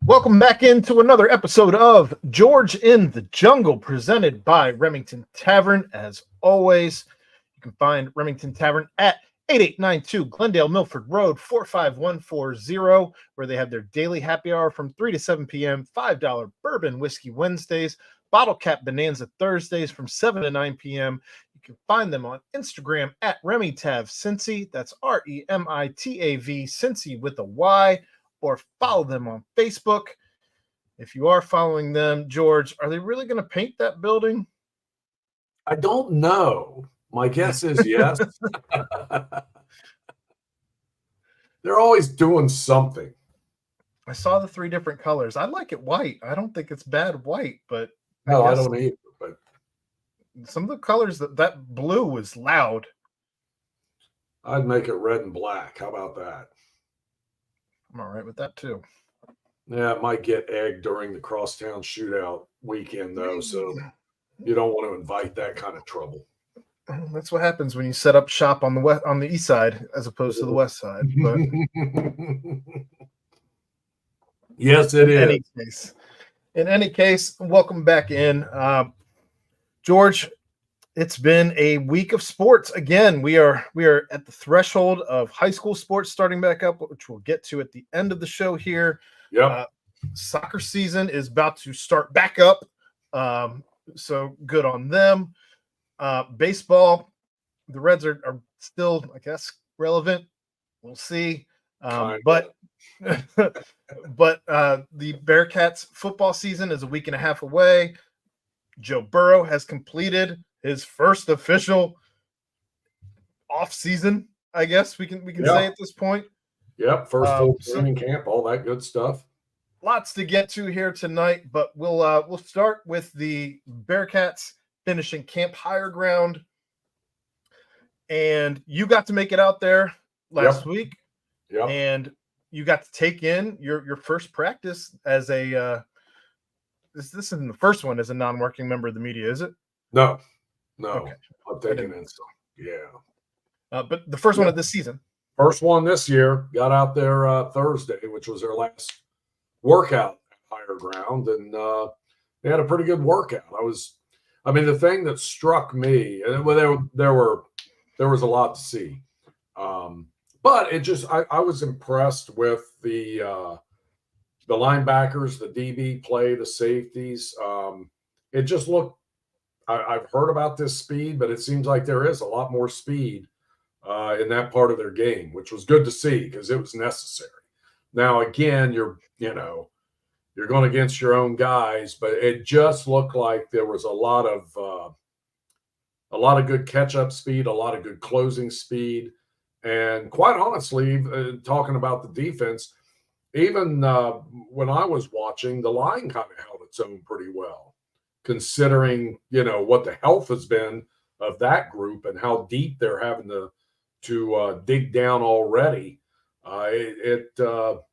Welcome back into another episode of George in the Jungle, presented by Remington Tavern. As always, you can find Remington Tavern at 8892 Glendale Milford Road, 45140, where they have their daily happy hour from 3 to 7 p.m., $5 bourbon whiskey Wednesdays, bottle cap bonanza Thursdays from 7 to 9 p.m. You can find them on Instagram at Remitav Cincy. That's REMITAV Cincy with a Y. Or follow them on Facebook. If you are following them, George, are they really going to paint that building? I don't know. My guess is yes. They're always doing something. I saw the 3 different colors. I like it white. I don't think it's bad white, but no, I don't either. But some of the colors, that blue was loud. I'd make it red and black. How about that? I'm all right with that too. Yeah, it might get egged during the crosstown shootout weekend, though, so you don't want to invite that kind of trouble. That's what happens when you set up shop on the east side as opposed to the west side. But yes, it is. In any case, welcome back in, George. It's been a week of sports. Again, we are at the threshold of high school sports starting back up, which we'll get to at the end of the show here. Yeah. Soccer season is about to start back up. So good on them. Baseball, the Reds are still, I guess, relevant. We'll see. But the Bearcats football season is a week and a half away. Joe Burrow has completed his first official off season, I guess we can say at this point. Yep, first full training camp, all that good stuff. Lots to get to here tonight, but we'll start with the Bearcats finishing Camp Higher Ground. And you got to make it out there last week. Yep. And you got to take in your first practice as a this isn't the first one as a non-working member of the media, is it? No. Okay. I'm taking in some. Yeah. But the first one of this season. First one this year. Got out there Thursday, which was their last workout at Higher Ground, and they had a pretty good workout. The thing that struck me, and there was a lot to see, but it just I was impressed with the linebackers, the DB play, the safeties. It just looked. I've heard about this speed, but it seems like there is a lot more speed in that part of their game, which was good to see because it was necessary. Now, again, you're going against your own guys, but it just looked like there was a lot of good catch-up speed, a lot of good closing speed, and quite honestly, talking about the defense, even when I was watching, the line kind of held its own pretty well, considering, what the health has been of that group and how deep they're having to dig down already. It'll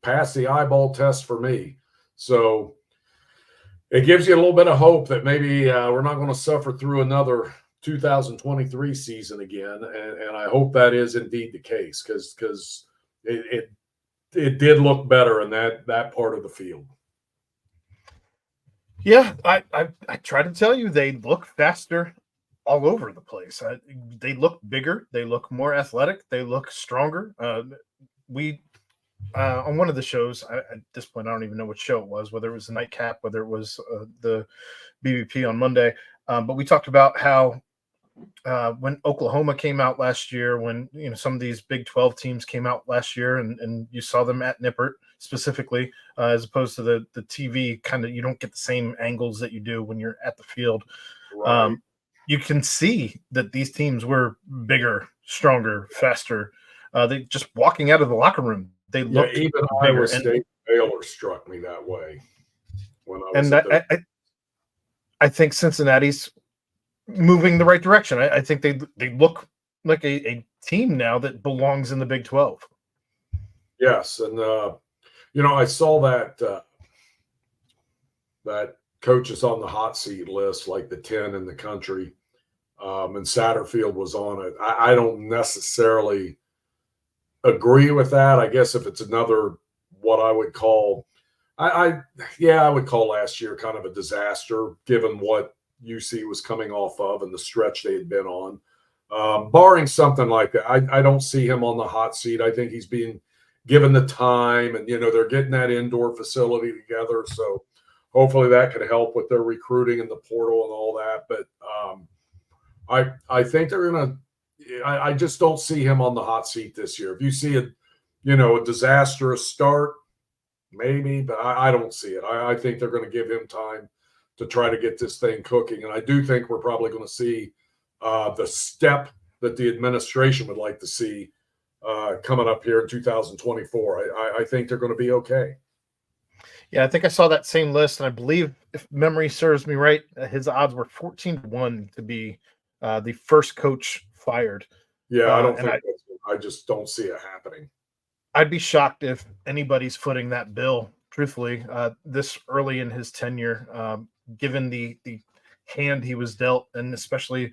pass the eyeball test for me. So it gives you a little bit of hope that maybe we're not going to suffer through another 2023 season again. And I hope that is indeed the case because it did look better in that part of the field. Yeah, I try to tell you, they look faster all over the place. They look bigger. They look more athletic. They look stronger. On one of the shows, at this point, I don't even know what show it was, whether it was the Nightcap, whether it was the BBP on Monday. But we talked about how when Oklahoma came out last year, when some of these Big 12 teams came out last year, and you saw them at Nippert specifically, as opposed to the TV, kind of you don't get the same angles that you do when you're at the field. Right. You can see that these teams were bigger, stronger, faster. They just walking out of the locker room, they looked even bigger. Iowa State Baylor struck me that way when I was. And I think Cincinnati's moving the right direction. I think they look like a team now that belongs in the Big 12. Yes, and I saw that coaches on the hot seat list, like the 10 in the country, and Satterfield was on it. I don't necessarily agree with that. I guess if it's another what I would call, I would call last year kind of a disaster, given what UC was coming off of and the stretch they had been on. Barring something like that, I don't see him on the hot seat. I think he's being given the time, and they're getting that indoor facility together. So hopefully that can help with their recruiting and the portal and all that. But I think they're gonna. I just don't see him on the hot seat this year. If you see a disastrous start, maybe, but I don't see it. I think they're going to give him time to try to get this thing cooking, and I do think we're probably going to see the step that the administration would like to see coming up here in 2024. I think they're going to be okay. Yeah, I think I saw that same list, and I believe, if memory serves me right, his odds were 14-1 to be the first coach fired. Yeah, I don't think I just don't see it happening. I'd be shocked if anybody's footing that bill, truthfully, this early in his tenure, given the hand he was dealt, and especially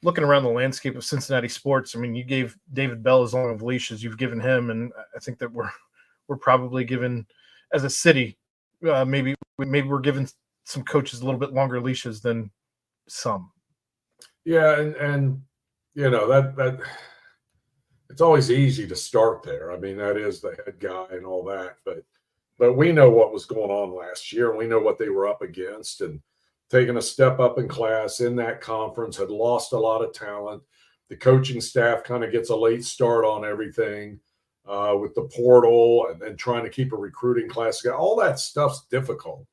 looking around the landscape of Cincinnati sports. I mean, you gave David Bell as long of leash as you've given him, and I think that we're probably given, as a city, maybe we're giving some coaches a little bit longer leashes than some. Yeah, and that it's always easy to start there. I mean, that is the head guy and all that, but we know what was going on last year, and we know what they were up against, and taking a step up in class in that conference, had lost a lot of talent. The coaching staff kind of gets a late start on everything with the portal and trying to keep a recruiting class together. All that stuff's difficult.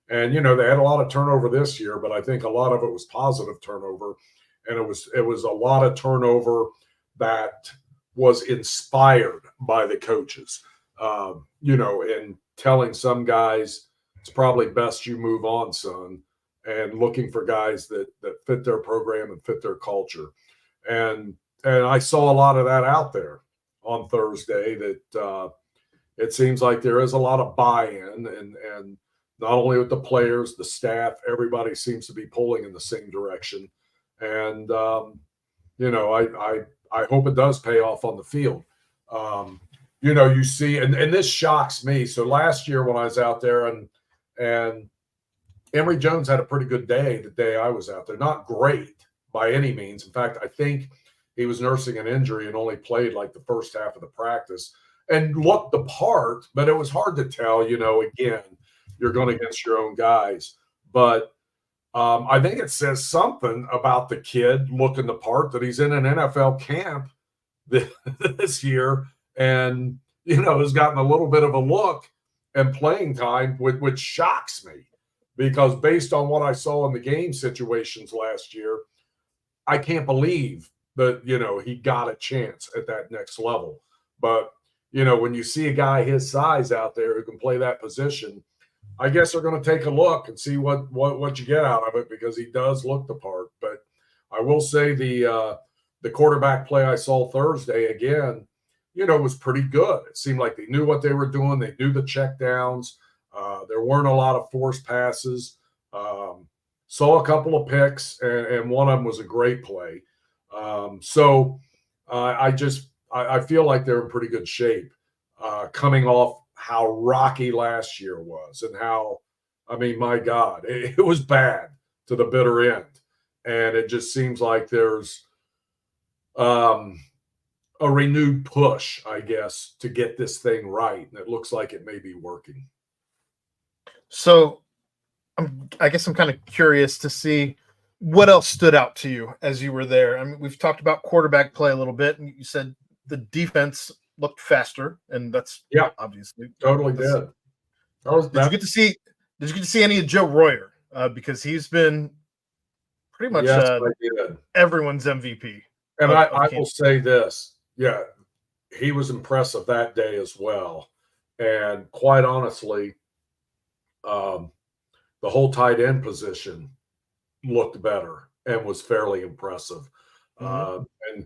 And, they had a lot of turnover this year, but I think a lot of it was positive turnover. And it was a lot of turnover that was inspired by the coaches, in telling some guys, it's probably best you move on, son, and looking for guys that fit their program and fit their culture. And I saw a lot of that out there on Thursday, that it seems like there is a lot of buy-in, and not only with the players, the staff, everybody seems to be pulling in the same direction. And, I hope it does pay off on the field. You see, and this shocks me. So last year when I was out there, and Emory Jones had a pretty good day the day I was out there. Not great by any means. In fact, I think he was nursing an injury and only played like the first half of the practice and looked the part, but it was hard to tell, again, you're going against your own guys. But I think it says something about the kid looking the part that he's in an NFL camp this year, and has gotten a little bit of a look and playing time, which shocks me, because based on what I saw in the game situations last year, I can't believe that he got a chance at that next level. But when you see a guy his size out there who can play that position, I guess they're going to take a look and see what you get out of it, because he does look the part. But I will say the quarterback play I saw Thursday again, was pretty good. It seemed like they knew what they were doing. They knew the check downs. There weren't a lot of forced passes. Saw a couple of picks, and one of them was a great play. So I feel like they're in pretty good shape coming off how rocky last year was, and how, my God, it was bad to the bitter end. And it just seems like there's a renewed push, I guess, to get this thing right. And it looks like it may be working. So I guess I'm kind of curious to see what else stood out to you as you were there. I mean, we've talked about quarterback play a little bit, and you said the defense looked faster, and that's obviously totally did. Did you get to see any of Joe Royer? Because he's been pretty much everyone's MVP. And I will say this, he was impressive that day as well. And quite honestly, the whole tight end position looked better and was fairly impressive. Mm-hmm.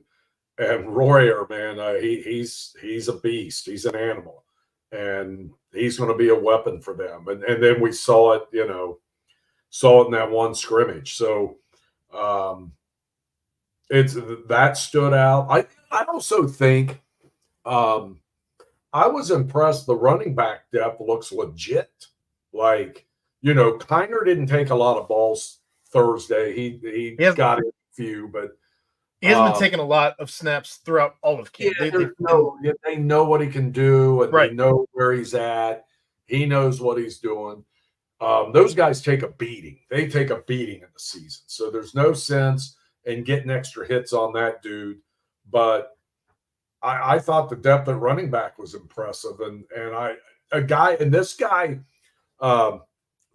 And Royer, man, he's a beast. He's an animal, and he's going to be a weapon for them. And then we saw it in that one scrimmage. So that stood out. I also think I was impressed. The running back depth looks legit. Like, Kiner didn't take a lot of balls Thursday. He got a few, but he hasn't been taking a lot of snaps throughout all of camp. They know what he can do, and right. they know where he's at. He knows what he's doing. Those guys take a beating. They take a beating in the season. So there's no sense in getting extra hits on that dude. But I thought the depth at running back was impressive. And this guy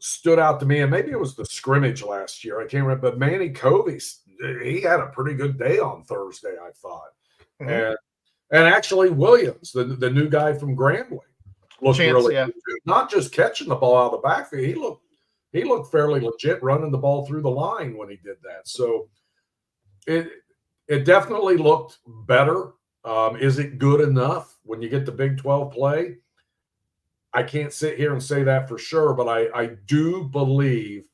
stood out to me. And maybe it was the scrimmage last year. I can't remember. But Manny Covey, he had a pretty good day on Thursday, I thought. Mm-hmm. And actually Williams, the new guy from Grambling, looked really good. Not just catching the ball out of the backfield. He looked fairly legit running the ball through the line when he did that. So it definitely looked better. Is it good enough when you get the Big 12 play? I can't sit here and say that for sure, but I do believe,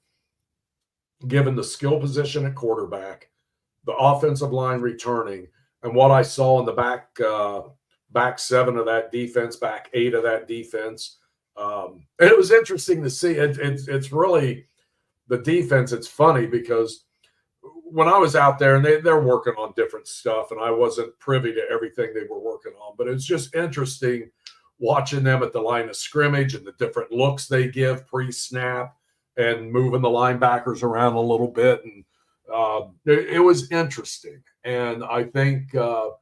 given the skill position at quarterback, the offensive line returning, and what I saw in the back seven of that defense, back eight of that defense. It was interesting to see. It's really the defense. It's funny because when I was out there and they're working on different stuff, and I wasn't privy to everything they were working on, but it's just interesting watching them at the line of scrimmage and the different looks they give pre-snap and moving the linebackers around a little bit. And it was interesting. And I think we're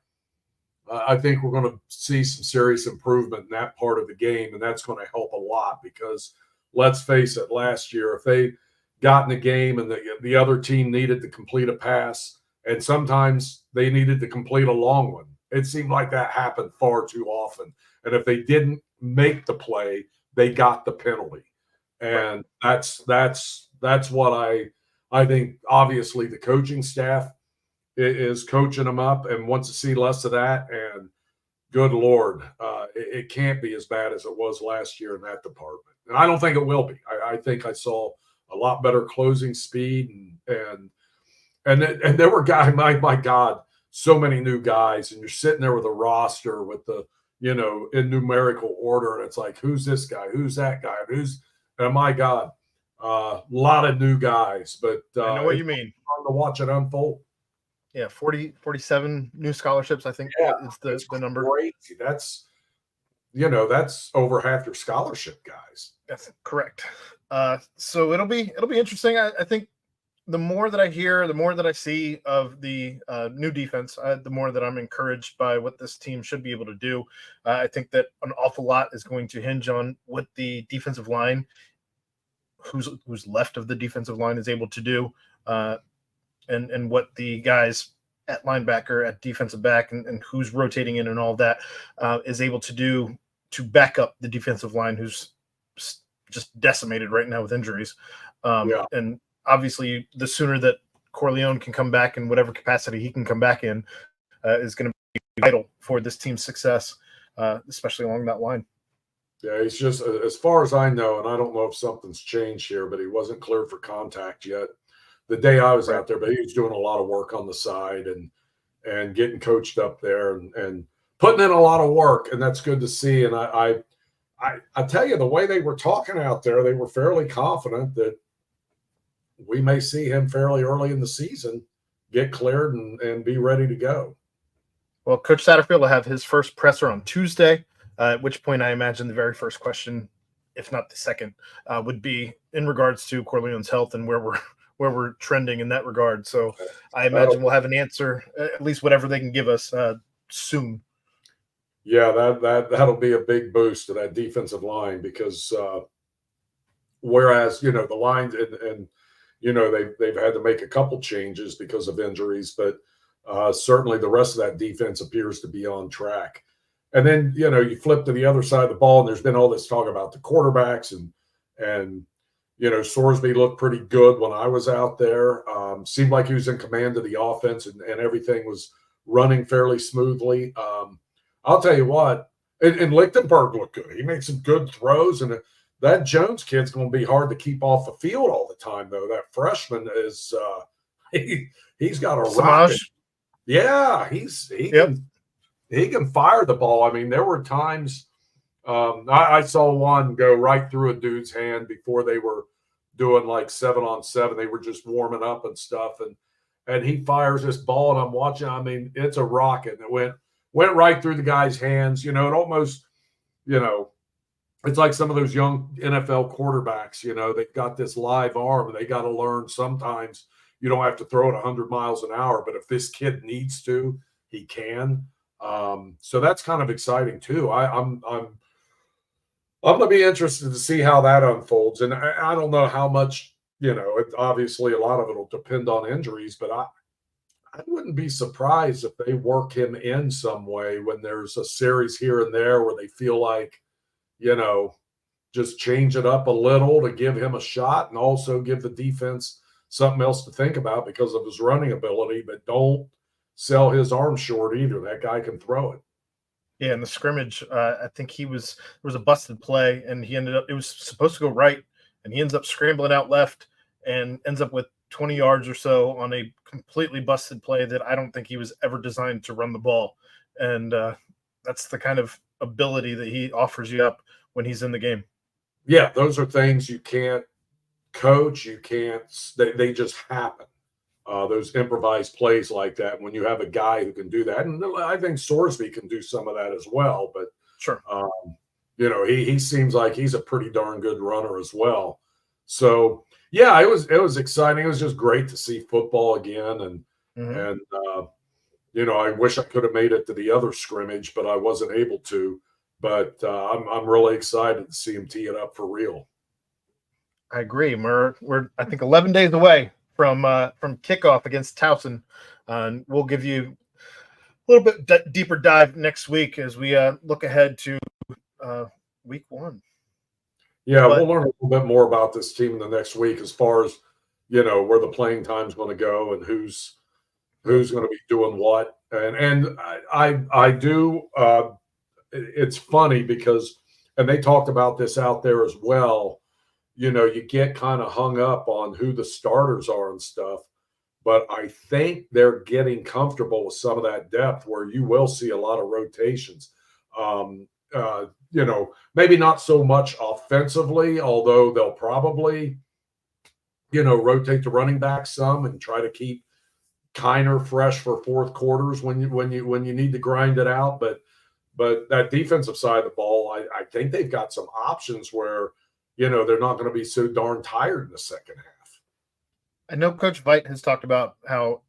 going to see some serious improvement in that part of the game, and that's going to help a lot because let's face it, last year, if they got in the game and the other team needed to complete a pass, and sometimes they needed to complete a long one, it seemed like that happened far too often. And if they didn't make the play, they got the penalty. And that's what I think. Obviously, the coaching staff is coaching them up and wants to see less of that. And good Lord, it can't be as bad as it was last year in that department. And I don't think it will be. I think I saw a lot better closing speed and there were guys, my God, so many new guys, and you're sitting there with a roster with the, in numerical order. And it's like, who's this guy? Who's that guy? And my God, a lot of new guys, but I know what you mean. Fun to watch it unfold. Yeah, 47 new scholarships, I think is the number. Crazy. That's over half your scholarship guys. That's correct. So it'll be interesting. I think the more that I hear, the more that I see of the new defense, the more that I'm encouraged by what this team should be able to do. I think that an awful lot is going to hinge on what the defensive line, who's left of the defensive line, is able to do. And what the guys at linebacker, at defensive back, and who's rotating in and all that is able to do to back up the defensive line, who's just decimated right now with injuries. And obviously, the sooner that Corleone can come back in whatever capacity he can come back in is going to be vital for this team's success, especially along that line. Yeah, he's just, as far as I know, and I don't know if something's changed here, but he wasn't cleared for contact yet the day I was out there, but he was doing a lot of work on the side and getting coached up there and putting in a lot of work, and that's good to see. And I tell you, the way they were talking out there, they were fairly confident that we may see him fairly early in the season get cleared and be ready to go. Well, Coach Satterfield will have his first presser on Tuesday, at which point I imagine the very first question, if not the second, would be in regards to Corleone's health and where we're trending in that regard. So I imagine we'll have an answer, at least whatever they can give us, soon. Yeah, that'll be a big boost to that defensive line because whereas, the lines and they've had to make a couple changes because of injuries, but certainly the rest of that defense appears to be on track. And then, you flip to the other side of the ball, and there's been all this talk about the quarterbacks and Sorsby looked pretty good when I was out there. Seemed like he was in command of the offense and everything was running fairly smoothly. I'll tell you what, and Lichtenberg looked good. He made some good throws, and that Jones kid's going to be hard to keep off the field all the time, though. That freshman is he's got a rocket. Yeah, he can fire the ball. I mean, there were times I saw one go right through a dude's hand before they were doing like 7-on-7. They were just warming up and stuff, and he fires this ball, and I'm watching. I mean, it's a rocket, and it went right through the guy's hands. It almost, it's like some of those young NFL quarterbacks. They've got this live arm, and they got to learn sometimes you don't have to throw it 100 miles an hour, but if this kid needs to, he can. So that's kind of exciting too. I'm going to be interested to see how that unfolds. And I don't know how much, obviously a lot of it will depend on injuries, but I wouldn't be surprised if they work him in some way when there's a series here and there where they feel like, just change it up a little to give him a shot and also give the defense something else to think about because of his running ability, but don't sell his arm short either. That guy can throw it. Yeah, in the scrimmage, I think there was a busted play, and it was supposed to go right, and he ends up scrambling out left and ends up with 20 yards or so on a completely busted play that I don't think he was ever designed to run the ball. And that's the kind of ability that he offers you up when he's in the game. Yeah, those are things you can't coach. You can't, they just happen. Those improvised plays like that when you have a guy who can do that. And I think Sorsby can do some of that as well. But, sure, he seems like he's a pretty darn good runner as well. So, yeah, it was exciting. It was just great to see football again. And I wish I could have made it to the other scrimmage, but I wasn't able to. But I'm really excited to see him tee it up for real. I agree. We're I think 11 days away from kickoff against Towson. And we'll give you a little bit deeper dive next week as we look ahead to week 1. Yeah, we'll learn a little bit more about this team in the next week as far as, where the playing time's going to go and who's going to be doing what. And I do, it's funny because, and they talked about this out there as well, you get kind of hung up on who the starters are and stuff. But I think they're getting comfortable with some of that depth where you will see a lot of rotations. Maybe not so much offensively, although they'll probably, rotate the running back some and try to keep Kiner fresh for fourth quarters when you need to grind it out. But that defensive side of the ball, I think they've got some options where, they're not going to be so darn tired in the second half. I know Coach Veit has talked about how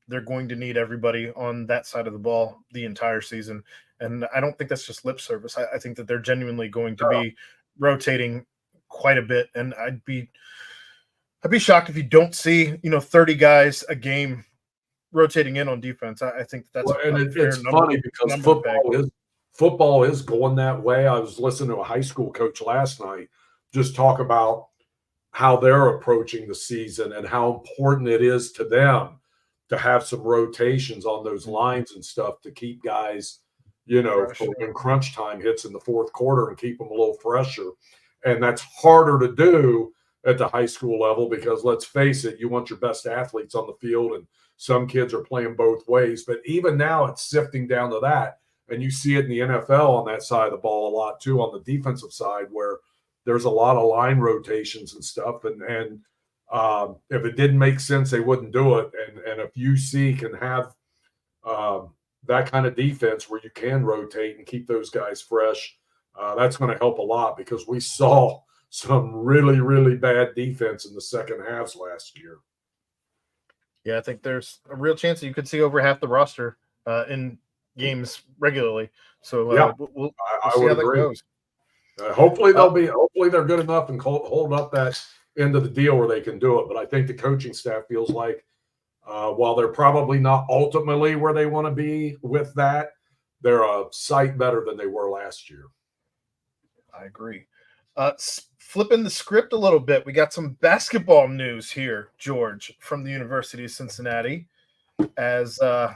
they're going to need everybody on that side of the ball the entire season. And I don't think that's just lip service. I think that they're genuinely going to be rotating quite a bit. And I'd be shocked if you don't see, 30 guys a game rotating in on defense. I think that's it's funny because football is going that way. I was listening to a high school coach last night just talk about how they're approaching the season and how important it is to them to have some rotations on those lines and stuff to keep guys, for when crunch time hits in the fourth quarter and keep them a little fresher. And that's harder to do at the high school level because let's face it, you want your best athletes on the field and some kids are playing both ways. But even now it's sifting down to that. And you see it in the NFL on that side of the ball a lot too, on the defensive side where there's a lot of line rotations and stuff. And if it didn't make sense, they wouldn't do it. And if UC can have that kind of defense where you can rotate and keep those guys fresh, that's going to help a lot because we saw some really, really bad defense in the second halves last year. Yeah, I think there's a real chance that you could see over half the roster in games regularly. So we'll see how that goes. Hopefully they're good enough and hold up that end of the deal where they can do it. But I think the coaching staff feels like while they're probably not ultimately where they want to be with that, they're a sight better than they were last year. I agree. Flipping the script a little bit, we got some basketball news here, George, from the University of Cincinnati. As I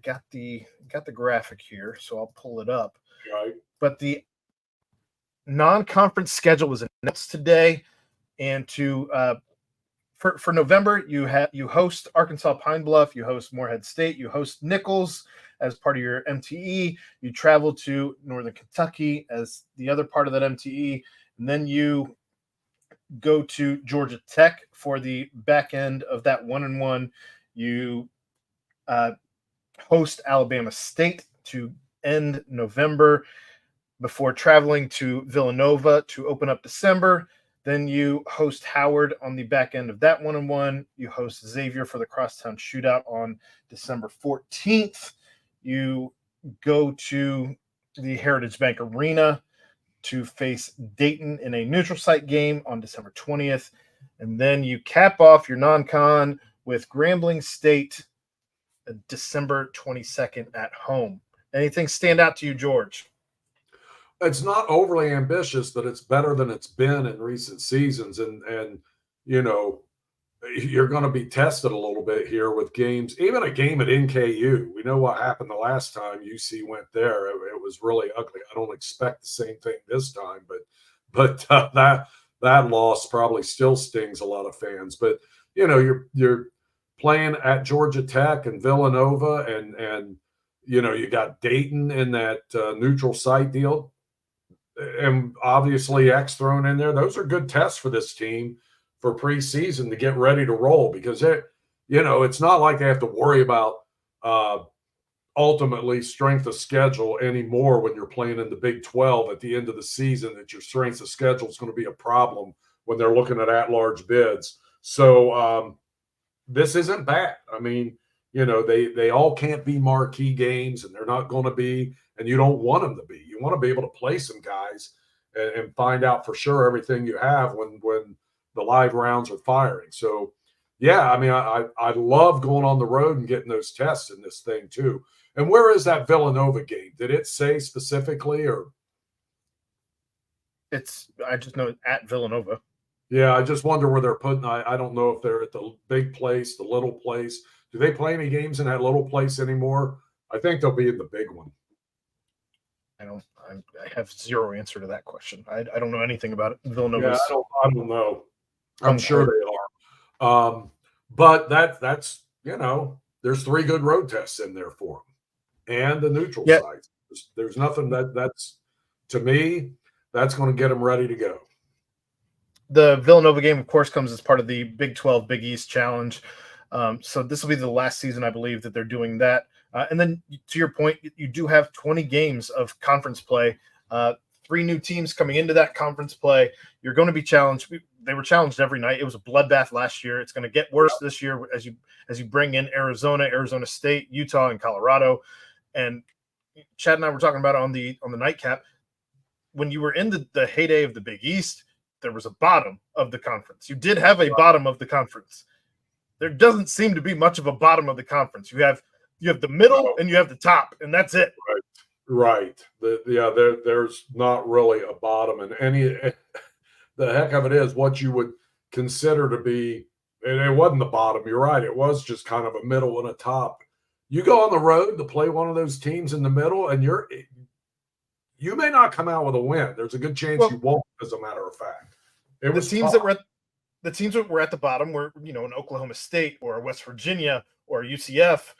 got the graphic here, so I'll pull it up. Right. But the non-conference schedule was announced today, and for November, you host Arkansas Pine Bluff, you host Morehead State, you host Nichols, as part of your MTE. You travel to Northern Kentucky as the other part of that MTE, and then you go to Georgia Tech for the back end of that 1-1. You host Alabama State to end November before traveling to Villanova to open up December. Then you host Howard on the back end of that 1-1. You host Xavier for the Crosstown Shootout on December 14th. You go to the Heritage Bank Arena to face Dayton in a neutral site game on December 20th. And then you cap off your non-con with Grambling State December 22nd at home. Anything stand out to you, George? It's not overly ambitious, but it's better than it's been in recent seasons. And you know, you're going to be tested a little bit here with games, even a game at NKU. We know what happened the last time UC went there. It was really ugly. I don't expect the same thing this time, but that loss probably still stings a lot of fans. But you know, you're playing at Georgia Tech and Villanova, and you know, you got Dayton in that neutral site deal, and obviously X thrown in there. Those are good tests for this team for preseason to get ready to roll, because it's not like they have to worry about ultimately strength of schedule anymore when you're playing in the Big 12 at the end of the season, that your strength of schedule is going to be a problem when they're looking at-large bids. So this isn't bad. I mean, you know, they all can't be marquee games, and they're not going to be, and you don't want them to be. You want to be able to play some guys and find out for sure everything you have when the live rounds are firing. So, yeah, I mean, I love going on the road and getting those tests in this thing too. And where is that Villanova game? Did it say specifically, or? I just know at Villanova. Yeah, I just wonder where they're putting. I don't know if they're at the big place, the little place. Do they play any games in that little place anymore? I think they'll be in the big one. I have zero answer to that question. I don't know anything about it. Villanova's. Yeah, I don't know. I'm sure they are. But that's there's 3 good road tests in there for them, and the neutral sites. There's nothing that's to me that's going to get them ready to go. The Villanova game, of course, comes as part of the Big 12 Big East Challenge. So this will be the last season, I believe, that they're doing that. And then, to your point, you do have 20 games of conference play. 3 new teams coming into that conference play. You're going to be challenged. They were challenged every night. It was a bloodbath last year. It's going to get worse this year as you bring in Arizona State, Utah, and Colorado. And Chad and I were talking about it on the nightcap. When you were in the heyday of the Big East, there was a bottom of the conference. You did have a bottom of the conference. There doesn't seem to be much of a bottom of the conference. You have the middle and you have the top, and that's it. Right. There's not really a bottom in any. The heck of it is what you would consider to be, and it wasn't the bottom. You're right. It was just kind of a middle and a top. You go on the road to play one of those teams in the middle, and you may not come out with a win. There's a good chance you won't, as a matter of fact. The teams that were at the bottom were, an Oklahoma State or West Virginia or UCF.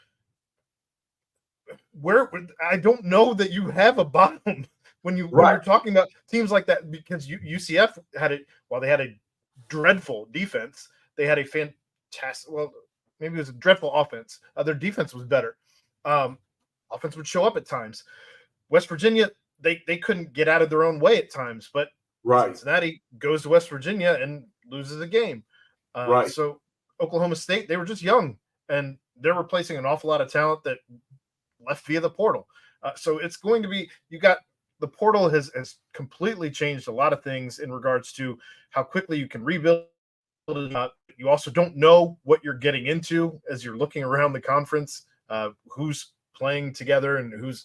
Where I don't know that you have a bottom when you're talking about teams like that, because UCF while they had a dreadful defense, they had a fantastic, well, maybe it was a dreadful offense. Their defense was better. Offense would show up at times. West Virginia, they couldn't get out of their own way at times, but Cincinnati goes to West Virginia and loses a game. So Oklahoma State, they were just young, and they're replacing an awful lot of talent that left via the portal. So it's going to be, the portal has completely changed a lot of things in regards to how quickly you can rebuild. You also don't know what you're getting into as you're looking around the conference, who's playing together and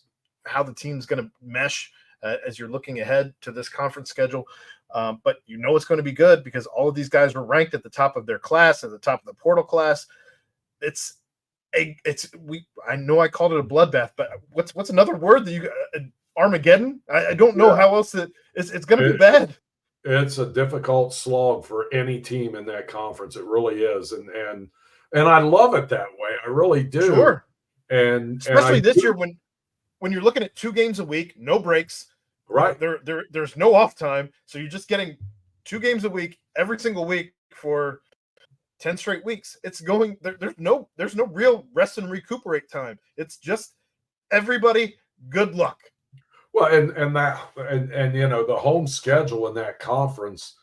how the team's going to mesh as you're looking ahead to this conference schedule. But it's going to be good because all of these guys were ranked at the top of their class, at the top of the portal class. I know I called it a bloodbath, but what's another word that Armageddon? I don't know how else it's going to be bad. It's a difficult slog for any team in that conference. It really is. And I love it that way. I really do. Sure. And especially this year when you're looking at 2 games a week, no breaks, right. There's no off time, so you're just getting 2 games a week every single week for 10 straight weeks. It's going there's no real rest and recuperate time. It's just everybody good luck. Well, and you know, the home schedule in that conference,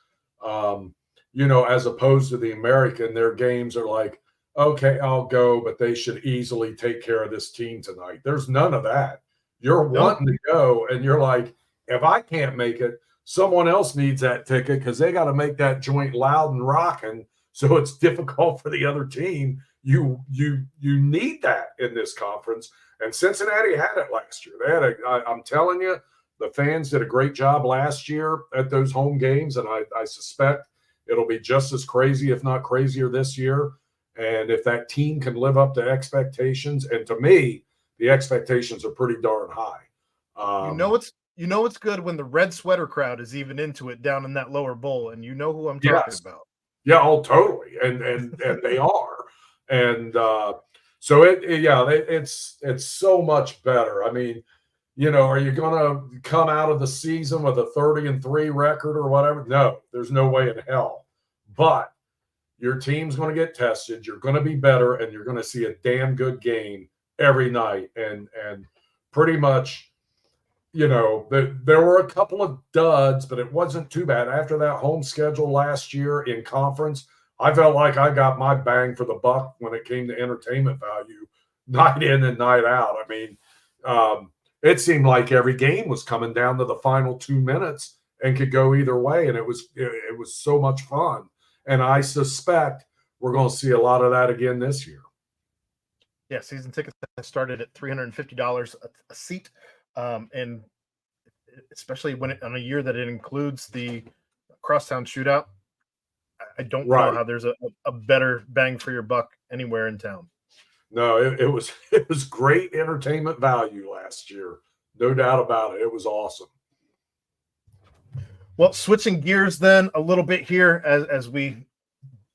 you know, as opposed to the American, their games are like, okay, I'll go, but they should easily take care of this team tonight. There's none of that. You're wanting to go, and you're like, if I can't make it, someone else needs that ticket because they got to make that joint loud and rocking. So it's difficult for the other team. You need that in this conference. And Cincinnati had it last year. They had I'm telling you, the fans did a great job last year at those home games, and I suspect it'll be just as crazy, if not crazier, this year. And if that team can live up to expectations, and to me, the expectations are pretty darn high. You know it's good when the red sweater crowd is even into it down in that lower bowl, and you know who I'm talking about. Yeah, oh, totally, and they are, and so it's so much better. I mean, you know, are you going to come out of the season with a 30-3 record or whatever? No, there's no way in hell. But your team's going to get tested. You're going to be better, and you're going to see a damn good game every night. And pretty much, you know, there were a couple of duds, but it wasn't too bad. After that home schedule last year in conference, I felt like I got my bang for the buck when it came to entertainment value, night in and night out. I mean, it seemed like every game was coming down to the final 2 minutes and could go either way, and it was so much fun. And I suspect we're going to see a lot of that again this year. Yeah, season tickets started at $350 a seat, and especially on a year that it includes the crosstown shootout, I don't know how there's a better bang for your buck anywhere in town. No, it was great entertainment value last year, no doubt about it. It was awesome. Well, switching gears then a little bit here as we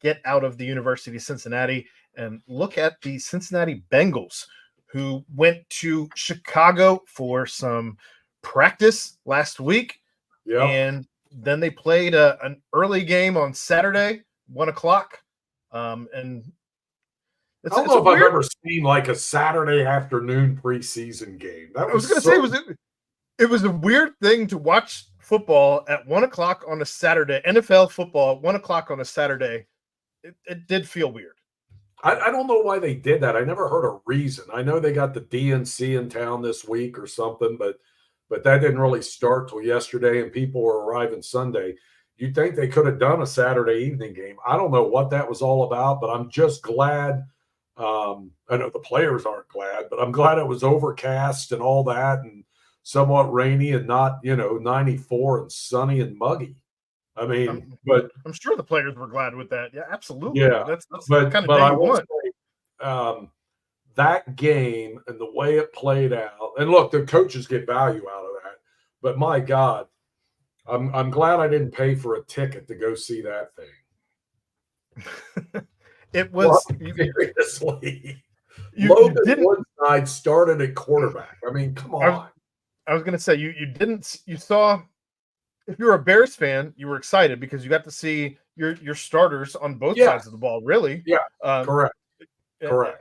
get out of the University of Cincinnati and look at the Cincinnati Bengals, who went to Chicago for some practice last week. Yeah. And then they played an early game on Saturday, 1:00. And I don't know if I've ever seen like a Saturday afternoon preseason game. I was going to say it was a weird thing to watch football at 1:00 on a Saturday, NFL football at 1:00 on a Saturday. It did feel weird. I don't know why they did that. I never heard a reason. I know they got the DNC in town this week or something, but that didn't really start till yesterday, and people were arriving Sunday. You'd think they could have done a Saturday evening game. I don't know what that was all about, but I'm just glad. I know the players aren't glad, but I'm glad it was overcast and all that and somewhat rainy and not, 94 and sunny and muggy. I mean, I'm sure the players were glad with that. Yeah, absolutely. Yeah, that's but kind of I day will one. say, that game and the way it played out, and look, the coaches get value out of that. But my God, I'm glad I didn't pay for a ticket to go see that thing. It was seriously. Logan Woodside started at quarterback. I mean, come on. I was going to say you saw. If you're a Bears fan, you were excited because you got to see your starters on both sides of the ball. Really, correct.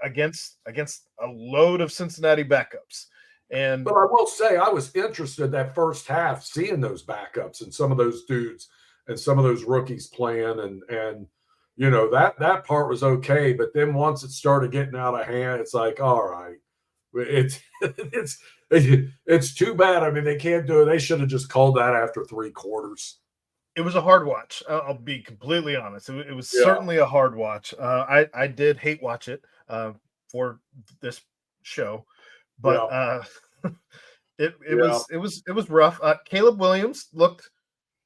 Against a load of Cincinnati backups. But I will say I was interested that first half seeing those backups and some of those dudes and some of those rookies playing and that part was okay. But then once it started getting out of hand, it's like, all right, it's too bad. I mean, they can't do it. They should have just called that after 3 quarters. It was a hard watch. I'll be completely honest. It was certainly a hard watch. I did hate watch it for this show, but it was rough. Caleb Williams looked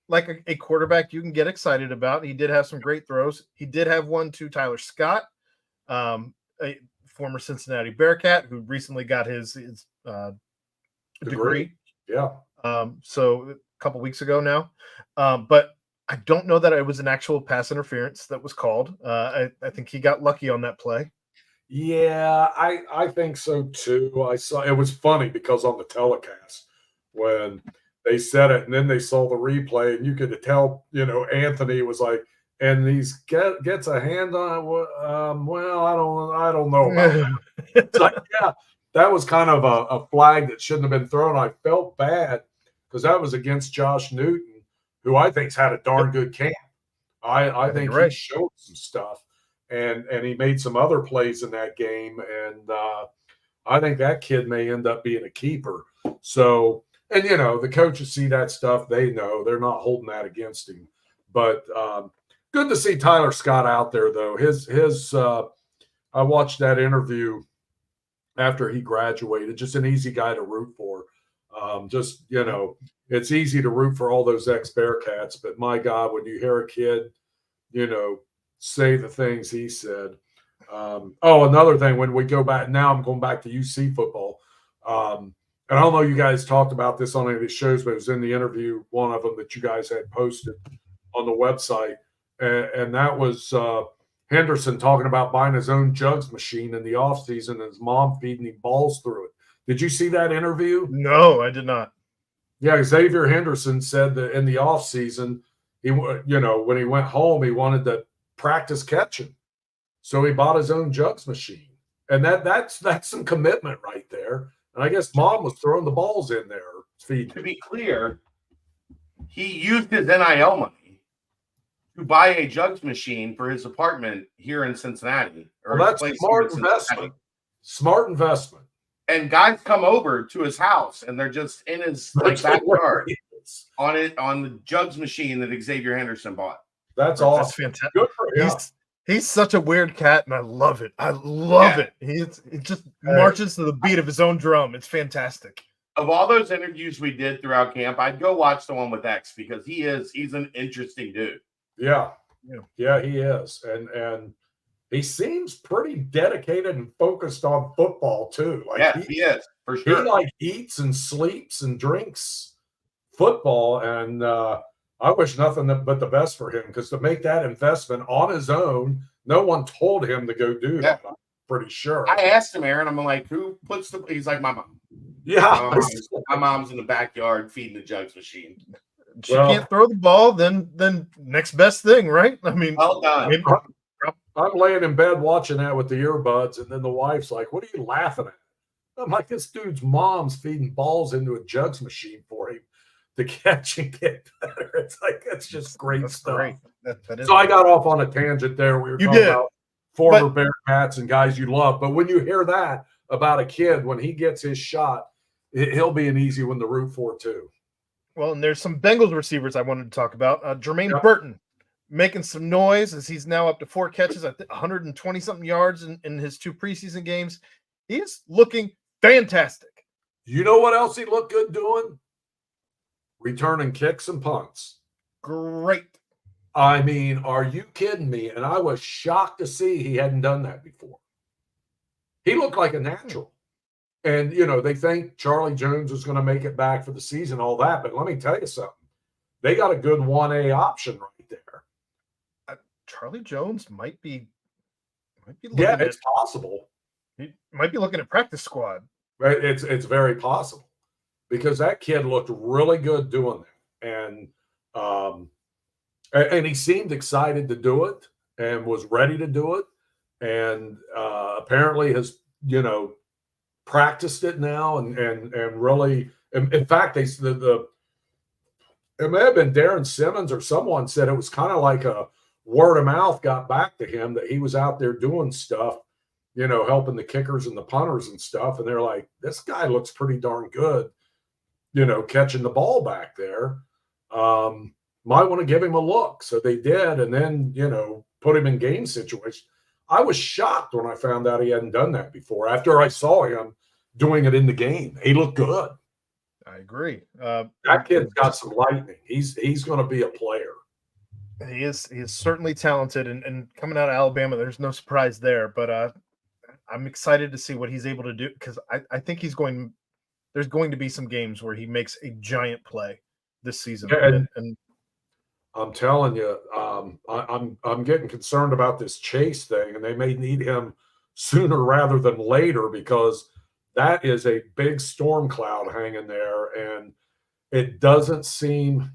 like a quarterback you can get excited about. He did have some great throws. He did have one to Tyler Scott, a former Cincinnati Bearcat who recently got his degree. Yeah. So a couple weeks ago now. But I don't know that it was an actual pass interference that was called. I think he got lucky on that play. Yeah, I think so too. I saw it was funny because on the telecast when they said it and then they saw the replay and you could tell, Anthony was like, and gets a hand on it. Well, I don't know about that. It's like, yeah, that was kind of a flag that shouldn't have been thrown. I felt bad because that was against Josh Newton, who I think's had a darn good camp. I think think you're he right. showed some stuff, and he made some other plays in that game, and I think that kid may end up being a keeper. So, and the coaches see that stuff; they know they're not holding that against him. But good to see Tyler Scott out there, though. I watched that interview after he graduated. Just an easy guy to root for. It's easy to root for all those ex-Bearcats, but my God, when you hear a kid, say the things he said. Another thing, when we go back, now I'm going back to UC football. And I don't know you guys talked about this on any of these shows, but it was in the interview, one of them that you guys had posted on the website. And that was Henderson talking about buying his own jugs machine in the offseason and his mom feeding him balls through it. Did you see that interview? No, I did not. Yeah, Xavier Henderson said that in the offseason, when he went home, he wanted to practice catching. So he bought his own jugs machine. And that's some commitment right there. And I guess mom was throwing the balls in there. To be clear, he used his NIL money to buy a jugs machine for his apartment here in Cincinnati. That's smart investment. Smart investment. And guys come over to his house and they're just in his backyard on the jugs machine that Xavier Henderson bought. That's awesome. That's fantastic. Good for him. He's such a weird cat, and I love it. I love it. He just marches to the beat of his own drum. It's fantastic. Of all those interviews we did throughout camp, I'd go watch the one with X because he's an interesting dude. Yeah, he is, and he seems pretty dedicated and focused on football too. He is for sure. He eats and sleeps and drinks football, and I wish nothing but the best for him because to make that investment on his own, no one told him to go do that. I'm pretty sure. I asked him, Aaron. I'm like, who puts the? He's like, my mom. Yeah, my mom's in the backyard feeding the jugs machine. She can't throw the ball, then next best thing, right? I mean, well done. I'm laying in bed watching that with the earbuds, and then the wife's like, "What are you laughing at?" I'm like, "This dude's mom's feeding balls into a jugs machine for him to catch and get better." It's like that's just great stuff. Great. So I got off on a tangent there. We were talking about former Bearcats and guys you love, but when you hear that about a kid when he gets his shot, he'll be an easy one to root for too. Well, and there's some Bengals receivers I wanted to talk about. Jermaine Burton making some noise as he's now up to 4 catches, 120-something yards in his 2 preseason games. He's looking fantastic. You know what else he looked good doing? Returning kicks and punts. Great. I mean, are you kidding me? And I was shocked to see he hadn't done that before. He looked like a natural. And, they think Charlie Jones is going to make it back for the season, all that. But let me tell you something. They got a good 1A option right there. Charlie Jones might be looking it's possible. He might be looking at practice squad. Right? It's very possible because that kid looked really good doing that. And he seemed excited to do it and was ready to do it. And apparently has, practiced it now and really, in fact, it may have been Darren Simmons or someone said it was kind of like a word of mouth got back to him that he was out there doing stuff, helping the kickers and the punters and stuff. And they're like, this guy looks pretty darn good, catching the ball back there. Might want to give him a look. So they did. And then, put him in game situations. I was shocked when I found out he hadn't done that before. After I saw him doing it in the game, he looked good. I agree. That kid's got some lightning. He's going to be a player. He is certainly talented, and coming out of Alabama, there's no surprise there. But I'm excited to see what he's able to do because I think there's going to be some games where he makes a giant play this season. Yeah, and I'm telling you, I'm getting concerned about this Chase thing, and they may need him sooner rather than later, because that is a big storm cloud hanging there, and it doesn't seem.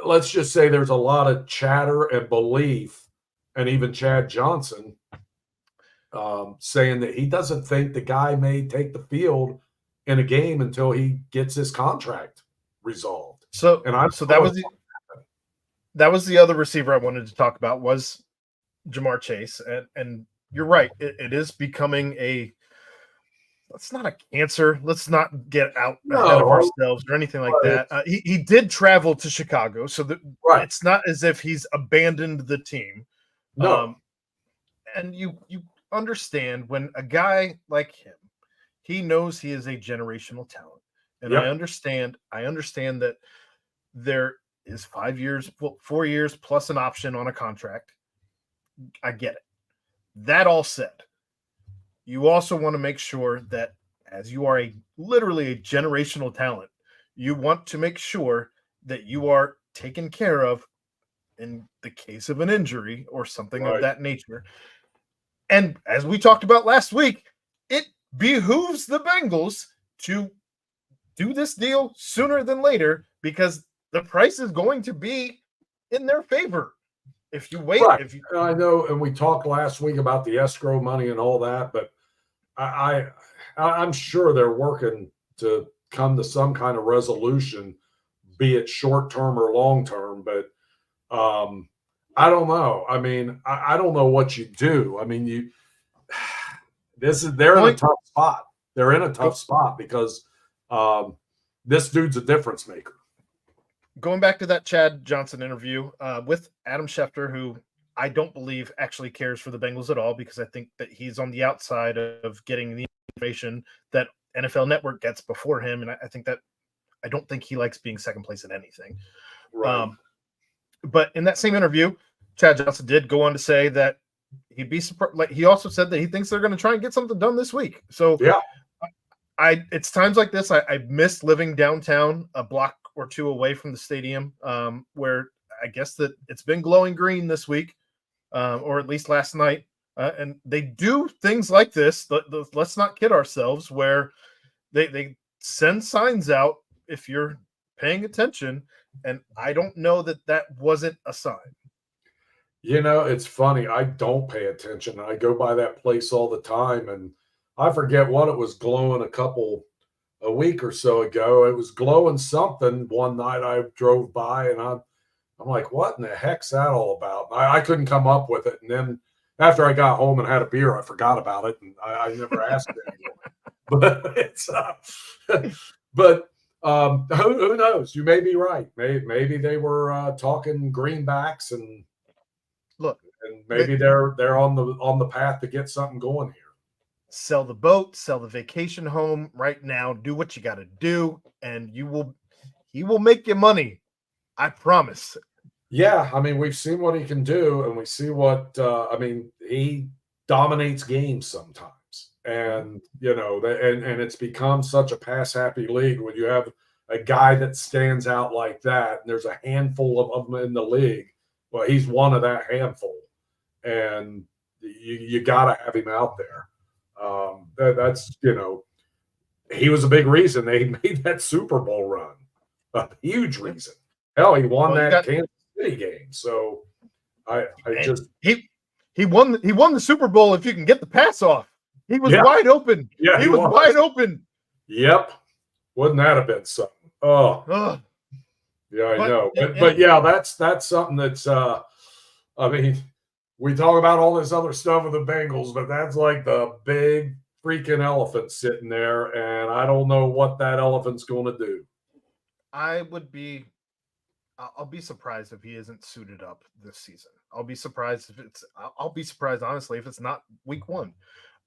Let's just say there's a lot of chatter and belief, and even Chad Johnson saying that he doesn't think the guy may take the field in a game until he gets his contract resolved. So, And I so that was the other receiver I wanted to talk about was Jamar Chase, and you're right, it is becoming a. It's not a cancer. Let's not get out ahead of ourselves or anything like that. He did travel to Chicago, so it's not as if he's abandoned the team. No, and you understand when a guy like him, he knows he is a generational talent, and Yep. I understand that there is 5 years, 4 years plus an option on a contract. I get it. That all said, you also want to make sure that as you are literally a generational talent, you want to make sure that you are taken care of in the case of an injury or something of that nature. And as we talked about last week, it behooves the Bengals to do this deal sooner than later because the price is going to be in their favor. If you wait, I know, and we talked last week about the escrow money and all that, but I'm sure they're working to come to some kind of resolution, be it short term or long term. But I don't know. I mean, I don't know what you do. I mean, they're in a tough spot. They're in a tough spot because this dude's a difference maker. Going back to that Chad Johnson interview with Adam Schefter, who I don't believe actually cares for the Bengals at all, because I think that he's on the outside of getting the information that NFL Network gets before him. And I don't think he likes being second place in anything. Right. But in that same interview, Chad Johnson did go on to say that he'd be surprised. Like, he also said that he thinks they're going to try and get something done this week. So yeah, it's times like this. I miss living downtown, a block or two away from the stadium, where I guess that it's been glowing green this week, or at least last night. And they do things like this. Let's not kid ourselves, where they send signs out if you're paying attention. And I don't know that wasn't a sign. You know, it's funny. I don't pay attention. I go by that place all the time, and I forget what it was glowing a week or so ago. It was glowing something one night I drove by, and I'm like, what in the heck's that all about? I couldn't come up with it. And then after I got home and had a beer, I forgot about it, and I never asked it anymore. But it's who knows? You may be right. Maybe they were talking greenbacks, and maybe they're on the path to get something going here. Sell the boat, sell the vacation home right now. Do what you got to do, and he will make you money. I promise. Yeah, I mean, we've seen what he can do, and we see what he dominates games sometimes. And and it's become such a pass happy league when you have a guy that stands out like that, and there's a handful of them in the league. Well, he's one of that handful, and you got to have him out there. That's he was a big reason they made that Super Bowl run, a huge reason. Hell, he won Kansas City game. So he won the Super Bowl if you can get the pass off. He was wide open. Yeah, he was wide open. Yep. Wouldn't that have been something? Oh. Yeah, I know. But yeah, that's something that's I mean, we talk about all this other stuff with the Bengals, but that's like the big freaking elephant sitting there, and I don't know what that elephant's going to do. I'll be surprised if he isn't suited up this season. I'll be surprised honestly if it's not week one.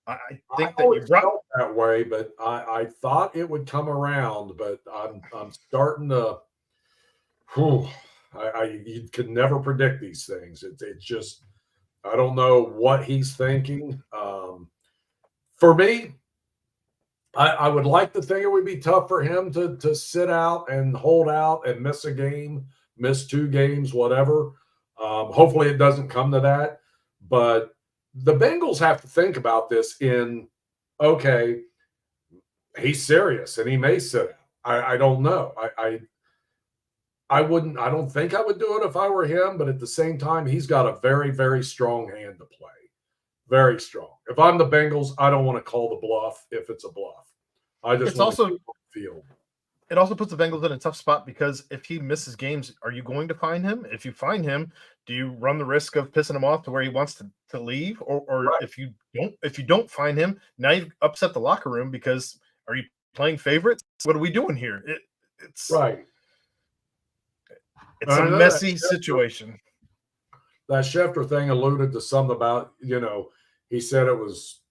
I think that you felt that way, but I thought it would come around, but I'm starting to. You can never predict these things. It's just I don't know what he's thinking. For me, I would like to think it would be tough for him to sit out and hold out and miss a game, miss 2 games, whatever. Hopefully it doesn't come to that. But the Bengals have to think about this okay, he's serious and he may sit out. I don't know. I don't think I would do it if I were him, but at the same time, he's got a very, very strong hand to play. Very strong. If I'm the Bengals, I don't want to call the bluff if it's a bluff. I just want to keep on the field. It also puts the Bengals in a tough spot because if he misses games, are you going to fine him? If you fine him, do you run the risk of pissing him off to where he wants to leave? Or Right. if you don't fine him, now you've upset the locker room because are you playing favorites? What are we doing here? It's right. It's a messy situation. That Schefter thing alluded to something about, he said it was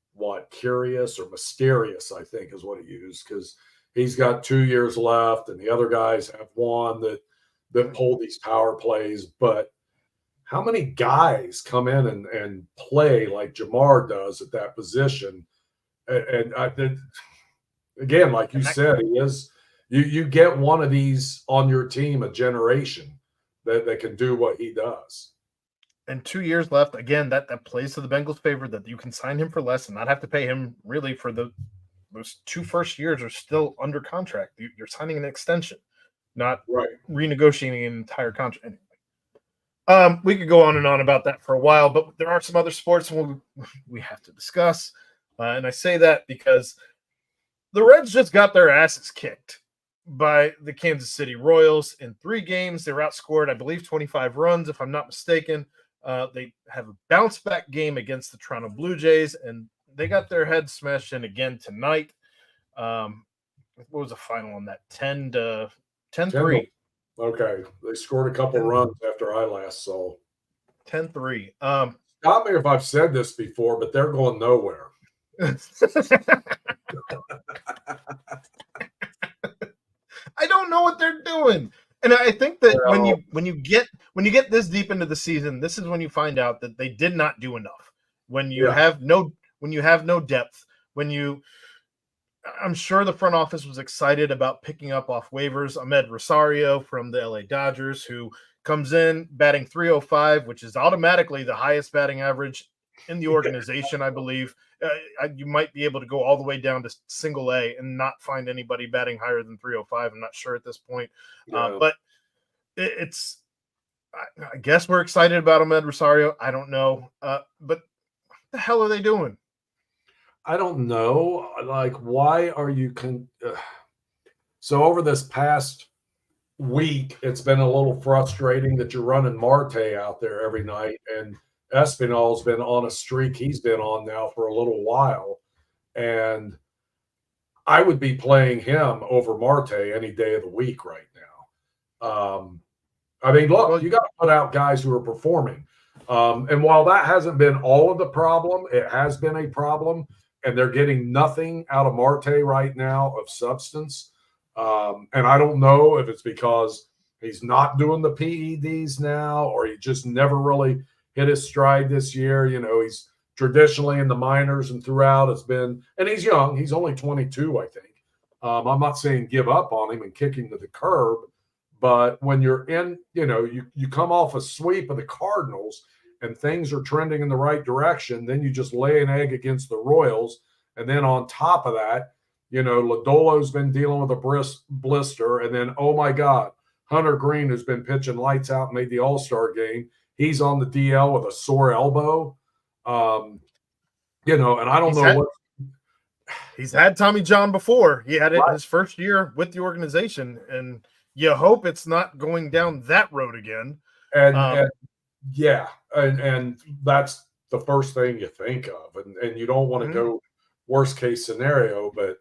curious or mysterious, I think is what he used, because he's got 2 years left and the other guys have one that pull these power plays. But how many guys come in and play like Jamar does at that position? And I did, again, like you said, he is. You get one of these on your team a generation that can do what he does. And 2 years left. Again, that plays to the Bengals' favor that you can sign him for less and not have to pay him really for those 2 first years are still under contract. You're signing an extension, not renegotiating an entire contract. Anyway, we could go on and on about that for a while, but there are some other sports we have to discuss. And I say that because the Reds just got their asses kicked by the Kansas City Royals in 3 games. They were outscored, I believe, 25 runs, if I'm not mistaken. They have a bounce-back game against the Toronto Blue Jays, and they got their heads smashed in again tonight. What was the final on that? 10-3. Okay. They scored a couple runs after I last saw. 10-3. Stop me if I've said this before, but they're going nowhere. I don't know what they're doing. And I think that when you get this deep into the season, this is when you find out that they did not do enough. When you have no depth, I'm sure the front office was excited about picking up off waivers Ahmed Rosario from the LA Dodgers, who comes in batting .305, which is automatically the highest batting average in the organization, I believe. You might be able to go all the way down to single A and not find anybody batting higher than .305. I'm not sure at this point. But I guess we're excited about Ahmed Rosario. I don't know. But what the hell are they doing? I don't know. Like, why are you so over this past week, it's been a little frustrating that you're running Marte out there every night, and Espinal's been on a streak he's been on now for a little while. And I would be playing him over Marte any day of the week right now. I mean, look, you got to put out guys who are performing. And while that hasn't been all of the problem, it has been a problem. And they're getting nothing out of Marte right now of substance. And I don't know if it's because he's not doing the PEDs now or he just never really hit his stride this year. He's traditionally in the minors and throughout has been – and he's young. He's only 22, I think. I'm not saying give up on him and kick him to the curb, but when you're in – you come off a sweep of the Cardinals – and things are trending in the right direction, then you just lay an egg against the Royals. And then on top of that, Lodolo's been dealing with a blister. And then, oh, my God, Hunter Green, who's been pitching lights out, made the All-Star game. He's on the DL with a sore elbow. And I don't know what. He's had Tommy John before. He had it his first year with the organization. And you hope it's not going down that road again. Yeah, and that's the first thing you think of, and you don't want to go worst case scenario, but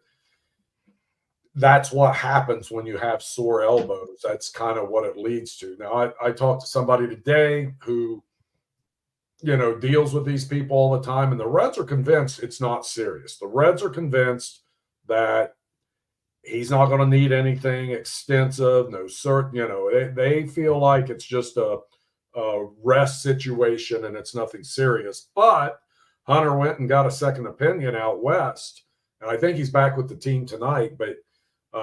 that's what happens when you have sore elbows. That's kind of what it leads to. Now, I talked to somebody today who, deals with these people all the time, and the Reds are convinced it's not serious. The Reds are convinced that he's not going to need anything extensive, no certain, they feel like it's just a rest situation and it's nothing serious. But Hunter went and got a second opinion out west, and I think he's back with the team tonight. But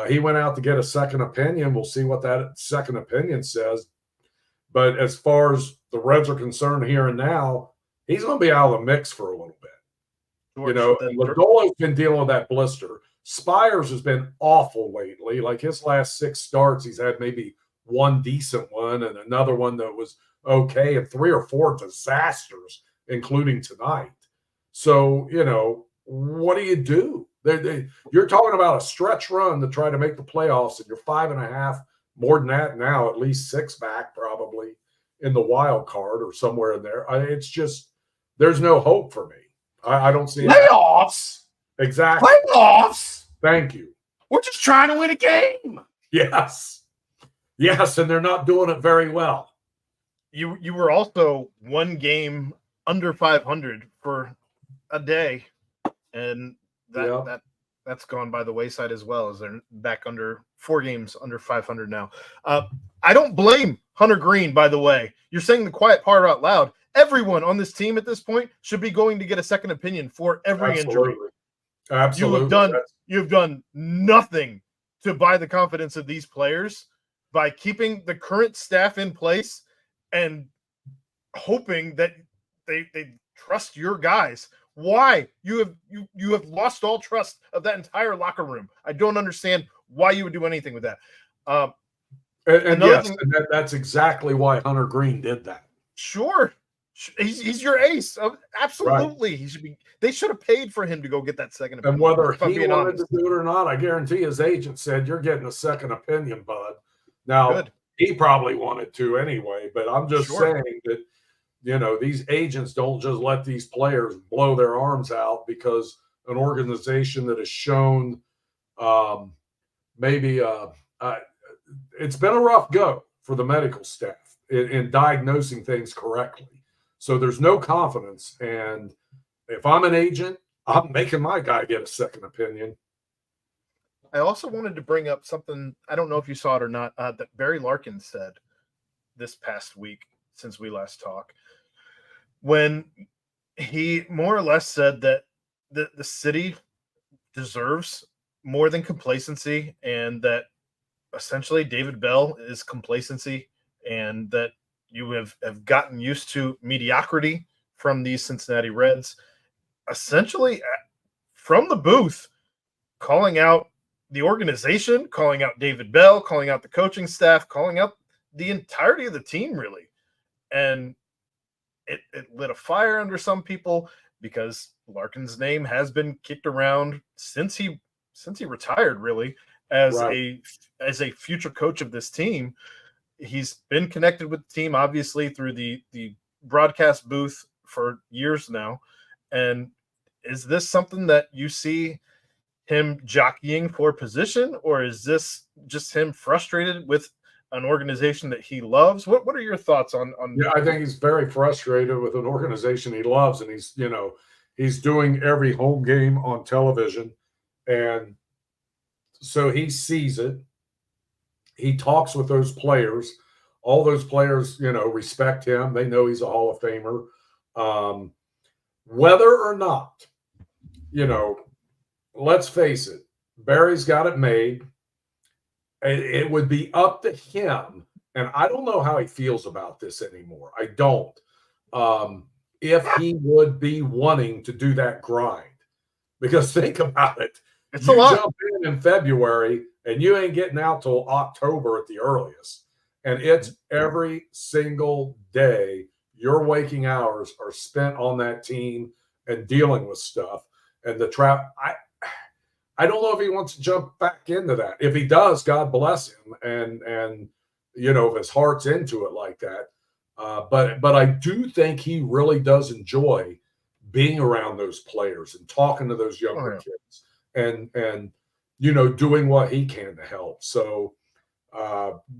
he went out to get a second opinion. We'll see what that second opinion says. But as far as the Reds are concerned here and now, he's going to be out of the mix for a little bit. George, Lodolo's been dealing with that blister. Spires has been awful lately. Like his last 6 starts, he's had maybe one decent one and another one that was okay, and 3 or 4 disasters, including tonight. So, what do you do? You're talking about a stretch run to try to make the playoffs, and you're 5.5, more than that now, at least 6 back probably in the wild card or somewhere in there. It's just, there's no hope for me. I don't see playoffs. Exactly. Playoffs. Thank you. We're just trying to win a game. Yes, and they're not doing it very well. You were also 1 game under 500 for a day, and that's gone by the wayside as well, as they're back under 4 games under 500 now. I don't blame Hunter Green, by the way. You're saying the quiet part out loud. Everyone on this team at this point should be going to get a second opinion for every injury. Absolutely. You've done nothing to buy the confidence of these players by keeping the current staff in place and hoping that they trust your guys. Why? You have lost all trust of that entire locker room. I don't understand why you would do anything with that. That's exactly why Hunter Green did that. Sure. He's your ace. Absolutely. Right. They should have paid for him to go get that second opinion. And whether he wanted to do it or not, I guarantee his agent said, "You're getting a second opinion, bud." Now, he probably wanted to anyway, but I'm just saying that, these agents don't just let these players blow their arms out because an organization that has shown it's been a rough go for the medical staff in diagnosing things correctly. So there's no confidence. And if I'm an agent, I'm making my guy get a second opinion. I also wanted to bring up something, I don't know if you saw it or not, that Barry Larkin said this past week since we last talked, when he more or less said that the city deserves more than complacency, and that essentially David Bell is complacency, and that you have gotten used to mediocrity from these Cincinnati Reds, essentially from the booth, calling out the organization, calling out David Bell, calling out the coaching staff, calling out the entirety of the team, really. And it lit a fire under some people, because Larkin's name has been kicked around since he retired, really, as a future coach of this team. He's been connected with the team, obviously, through the broadcast booth for years now. And is this something that you see him jockeying for position, or is this just him frustrated with an organization that he loves? What are your thoughts on? Yeah, I think he's very frustrated with an organization he loves, and he's doing every home game on television, and so he sees it. He talks with those players. All those players, respect him. They know he's a Hall of Famer. Whether or not, let's face it, Barry's got it made. It would be up to him, and I don't know how he feels about this anymore. I don't. If he would be wanting to do that grind, because think about it. It's a lot. Jump in February, and you ain't getting out till October at the earliest. And it's every single day your waking hours are spent on that team and dealing with stuff. And the trap, I don't know if he wants to jump back into that. If he does, God bless him. And if his heart's into it like that. But I do think he really does enjoy being around those players and talking to those younger kids and doing what he can to help. So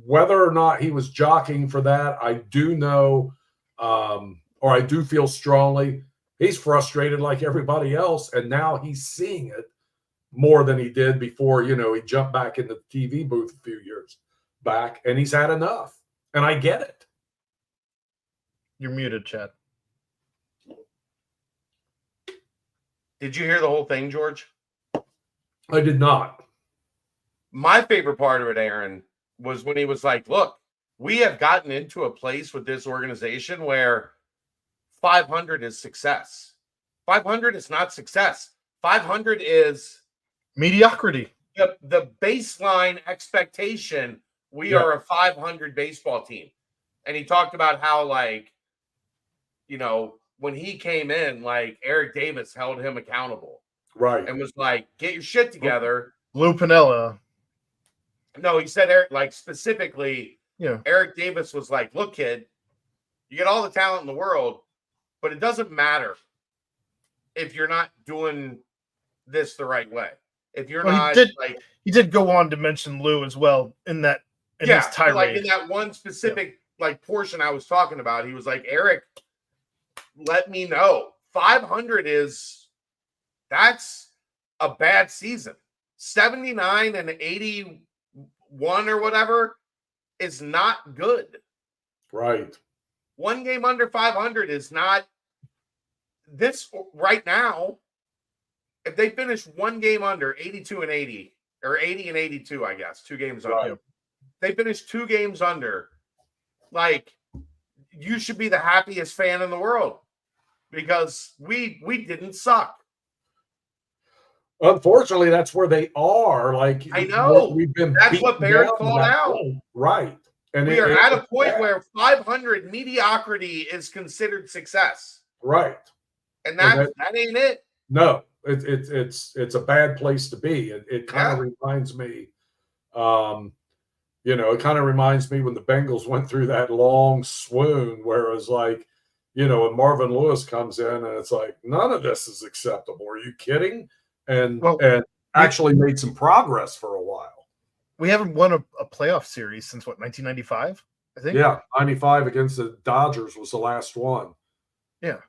whether or not he was jockeying for that, I do know, or I do feel strongly, he's frustrated like everybody else, and now he's seeing it more than he did before. He jumped back in the TV booth a few years back, and he's had enough, and I get it. You're muted, Chad. Did you hear the whole thing, George? I did not. My favorite part of it, Aaron, was when he was like, look, we have gotten into a place with this organization where 500 is success. 500 is not success. 500 is Mediocrity. the baseline expectation. We are a 500 baseball team. And he talked about how, like, you know, when he came in, like, Eric Davis held him accountable. Right. And was like, get your shit together. Lou Piniella. No, he said, Eric, like, specifically, Yeah. Eric Davis was like, look, kid, you get all the talent in the world, but it doesn't matter if you're not doing this the right way. If you're not, he did go on to mention Lou as well in his tirade. Like in that one specific like portion I was talking about, he was like, Eric, let me know. 500 that's a bad season. 79 and 81 or whatever is not good. Right. One game under 500 is not this right now. If they finish one game under 82 and 80 or 80 and 82, I guess, 2 games under. Right. They finish 2 games under. Like, you should be the happiest fan in the world because we didn't suck. Unfortunately, that's where they are. Like, I know. We've been that's what Barrett called out. Right. And we are at a point where 500 mediocrity is considered success. Right. And that ain't it. No, it's a bad place to be. It kind of reminds me, it kind of reminds me when the Bengals went through that long swoon where it was like, and Marvin Lewis comes in and it's like, none of this is acceptable. Are you kidding? And actually made some progress for a while. We haven't won a playoff series since 1995, I think. Yeah, 95 against the Dodgers was the last one. Yeah,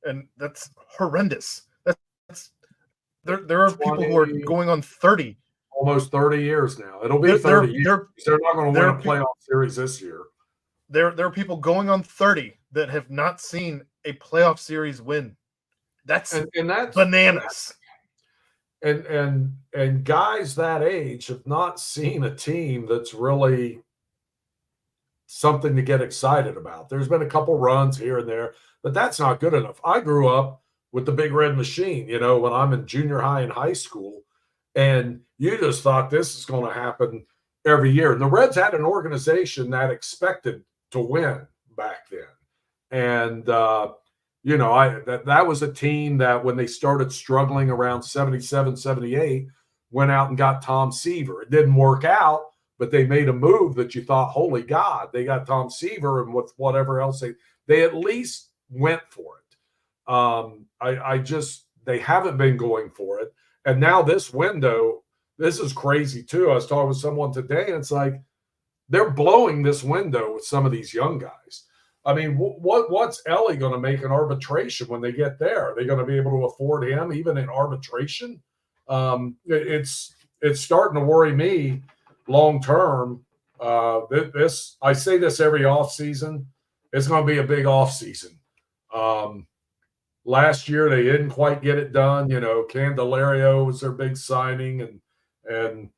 and that's horrendous. There are people who are going on 30. Almost 30 years now. It'll be 30 years. They're not going to win a playoff series this year. There are people going on 30 that have not seen a playoff series win. That's bananas. And guys that age have not seen a team that's really something to get excited about. There's been a couple runs here and there, but that's not good enough. I grew up with the Big Red Machine, when I'm in junior high and high school, and you just thought this is going to happen every year. And the Reds had an organization that expected to win back then. And, that was a team that when they started struggling around 77, 78, went out and got Tom Seaver. It didn't work out, but they made a move that you thought, holy God, they got Tom Seaver, and with whatever else they at least went for it. They haven't been going for it. And now this window, this is crazy too. I was talking with someone today and it's like, they're blowing this window with some of these young guys. I mean, what's Ellie going to make in arbitration when they get there? Are they going to be able to afford him even in arbitration? It's starting to worry me long term. I say this every offseason. It's going to be a big offseason. Last year they didn't quite get it done. Candelario was their big signing, and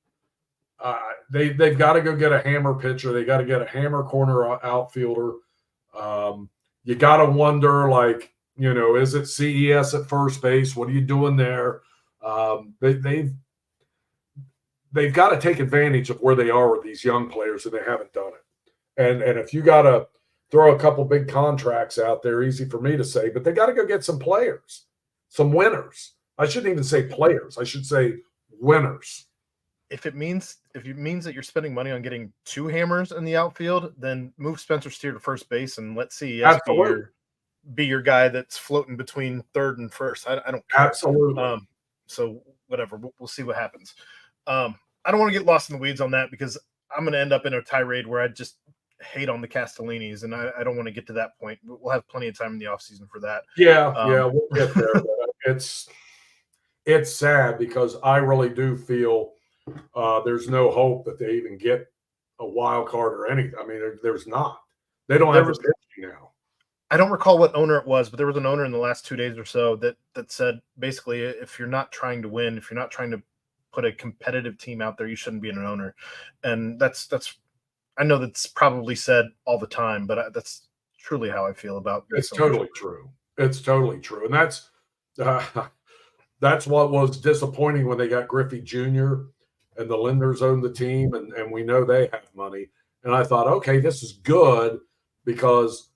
they've got to go get a hammer pitcher. They got to get a hammer corner outfielder. You got to wonder, like, is it CES at first base? What are you doing there? They've got to take advantage of where they are with these young players, and they haven't done it. And if you got to throw a couple big contracts out there, easy for me to say, but they got to go get some players, some winners. I shouldn't even say players. I should say winners. If it means that you're spending money on getting 2 hammers in the outfield, then move Spencer Steer to first base and let CES be your guy that's floating between third and first. I don't care. Absolutely. So whatever, we'll see what happens. I don't want to get lost in the weeds on that because I'm going to end up in a tirade where I just hate on the Castellinis, and I don't want to get to that point. We'll have plenty of time in the offseason for that. Yeah, we'll get there. It's sad because I really do feel there's no hope that they even get a wild card or anything. I mean, there's not. They don't have a pitching now. I don't recall what owner it was, but there was an owner in the last 2 days or so that said basically, if you're not trying to win, if you're not trying to put a competitive team out there, you shouldn't be an owner. And that's I know that's probably said all the time, but that's truly how I feel about it's totally true. It's totally true, and that's what was disappointing when they got Griffey Jr. and the Linders own the team, and we know they have money. And I thought, okay, this is good because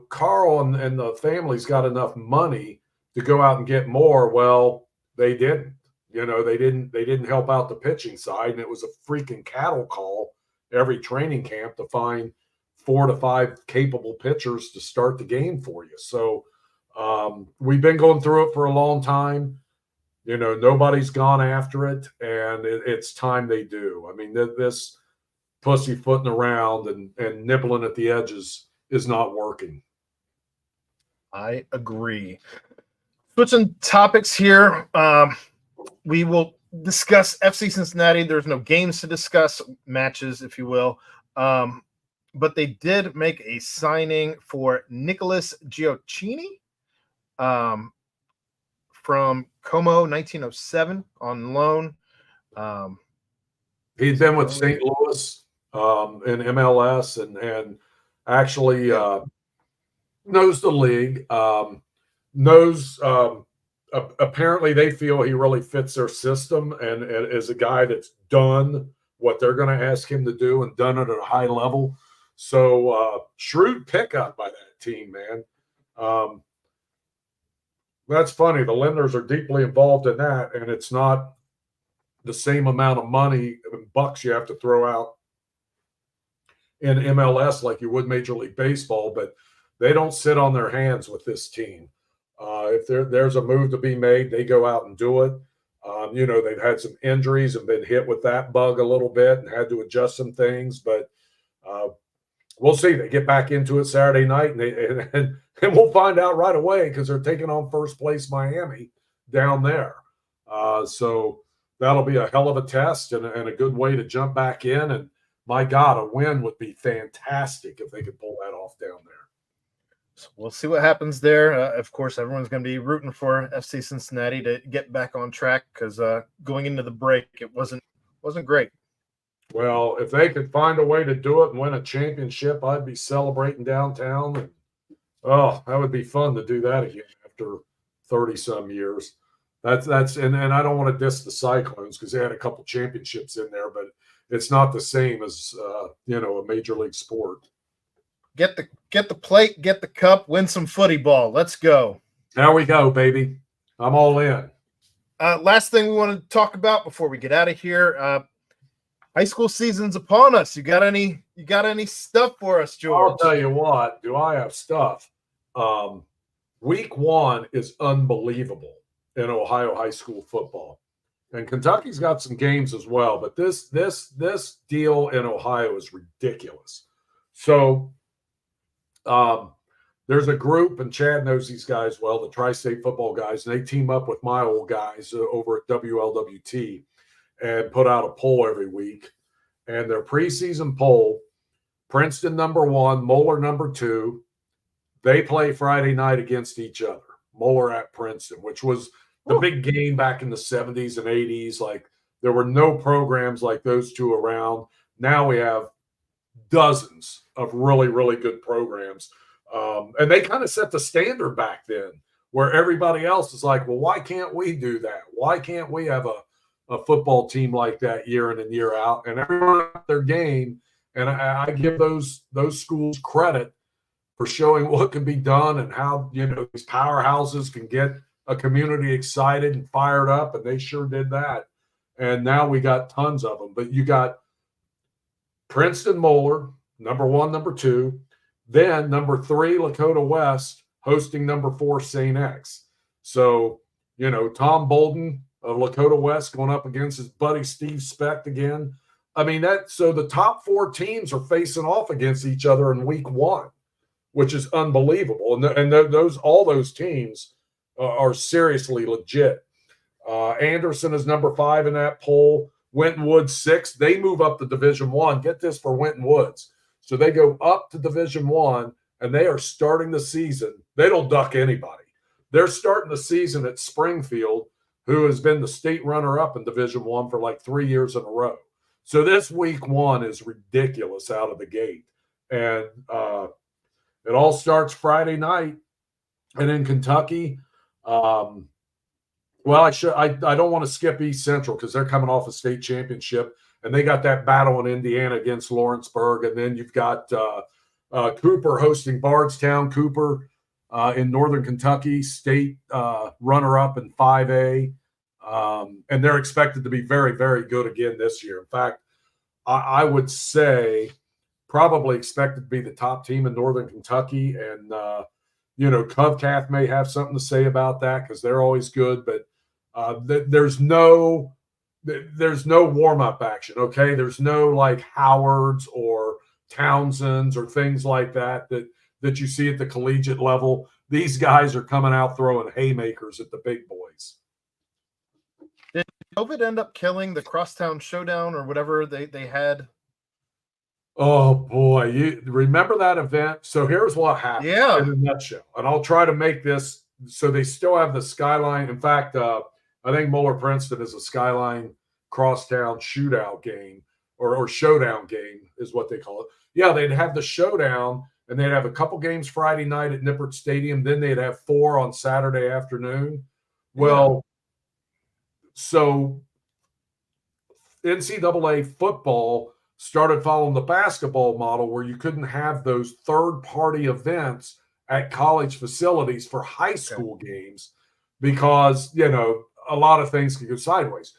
Carl and the family's got enough money to go out and get more. Well, they didn't. They didn't help out the pitching side, and it was a freaking cattle call every training camp to find 4 to 5 capable pitchers to start the game for you. So we've been going through it for a long time. Nobody's gone after it, and it's time they do. I mean, this pussyfooting around and nibbling at the edges is not working. I agree. Switching topics here, we will discuss FC Cincinnati. There's no games to discuss, matches, if you will. But they did make a signing for Nicholas Gioacchini from Como 1907 on loan. He's been with St. Louis in MLS and actually knows the league, apparently they feel he really fits their system and is a guy that's done what they're going to ask him to do and done it at a high level. So shrewd pickup by that team, man. That's funny. The Linders are deeply involved in that, and it's not the same amount of money and bucks you have to throw out in MLS like you would Major League Baseball, but they don't sit on their hands with this team. If there's a move to be made, they go out and do it. They've had some injuries and been hit with that bug a little bit and had to adjust some things, but we'll see. They get back into it Saturday night, and we'll find out right away because they're taking on first place Miami down there. So that'll be a hell of a test and a good way to jump back in. And my God, a win would be fantastic if they could pull that off down there. So we'll see what happens there. Of course, everyone's going to be rooting for FC Cincinnati to get back on track because going into the break, it wasn't great. Well, if they could find a way to do it and win a championship, I'd be celebrating downtown. That would be fun to do that again after 30-some years. That's and I don't want to diss the Cyclones because they had a couple championships in there, but it's not the same as a major league sport. Get the plate, get the cup, win some footy ball. Let's go. There we go, baby. I'm all in. Last thing we want to talk about before we get out of here. High school season's upon us. You got any stuff for us, George? I'll tell you what. Do I have stuff? Week 1 is unbelievable in Ohio high school football, and Kentucky's got some games as well. But this deal in Ohio is ridiculous. So there's a group, and Chad knows these guys well, the Tri-State football guys, and they team up with my old guys over at WLWT and put out a poll every week. And their preseason poll, Princeton number 1, Moeller number 2, they play Friday night against each other. Moeller at Princeton, which was the big game back in the 70s and 80s. Like, there were no programs like those two around. Now we have dozens of really, really good programs. And they kind of set the standard back then where everybody else is like, well, why can't we do that? Why can't we have a football team like that year in and year out? And everyone got their game. And I give those schools credit for showing what can be done and how, these powerhouses can get a community excited and fired up. And they sure did that. And now we got tons of them. But you got Princeton Moeller, number 1, number 2. Then number 3, Lakota West, hosting number 4, St. X. So, Tom Bolden of Lakota West going up against his buddy Steve Specht again. I mean, so the top 4 teams are facing off against each other in week 1, which is unbelievable. And all those teams are seriously legit. Anderson is number 5 in that poll. Winton Woods 6. They move up to Division I. Get this for Winton Woods. So they go up to Division I, and they are starting the season. They don't duck anybody. They're starting the season at Springfield, who has been the state runner-up in Division I for like 3 years in a row. So this week 1 is ridiculous out of the gate. And it all starts Friday night And in Kentucky, well, I don't want to skip East Central because they're coming off a state championship, and they got that battle in Indiana against Lawrenceburg, and then you've got Cooper hosting Bardstown. Cooper in Northern Kentucky, state runner-up in 5A, and they're expected to be very, very good again this year. In fact, I would say probably expected to be the top team in Northern Kentucky, and Covcath may have something to say about that because they're always good, but there's no warm-up action. Okay, there's no like Howards or Townsends or things like that you see at the collegiate level. These guys are coming out throwing haymakers at the big boys. Did COVID end up killing the Crosstown Showdown or whatever they had? Oh boy, you remember that event? So here's what happened in a nutshell, and I'll try to make this so they still have the Skyline. In fact, I think Muller Princeton is a Skyline Crosstown shootout game or showdown game is what they call it. Yeah, they'd have the showdown, and they'd have a couple games Friday night at Nippert Stadium. Then they'd have 4 on Saturday afternoon. Well, so NCAA football started following the basketball model where you couldn't have those third-party events at college facilities for high school games because, a lot of things can go sideways.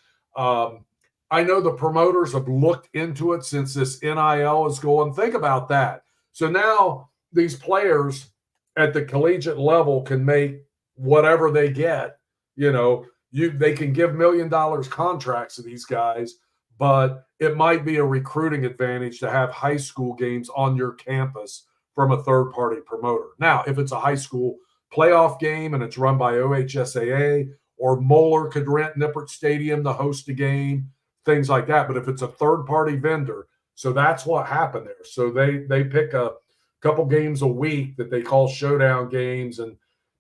I know the promoters have looked into it since this NIL is going. Think about that. So now these players at the collegiate level can make whatever they get. They can give $1 million contracts to these guys, but it might be a recruiting advantage to have high school games on your campus from a third-party promoter. Now, if it's a high school playoff game and it's run by OHSAA, or Moeller could rent Nippert Stadium to host a game, things like that. But if it's a third-party vendor, so that's what happened there. So they pick a couple games a week that they call showdown games, and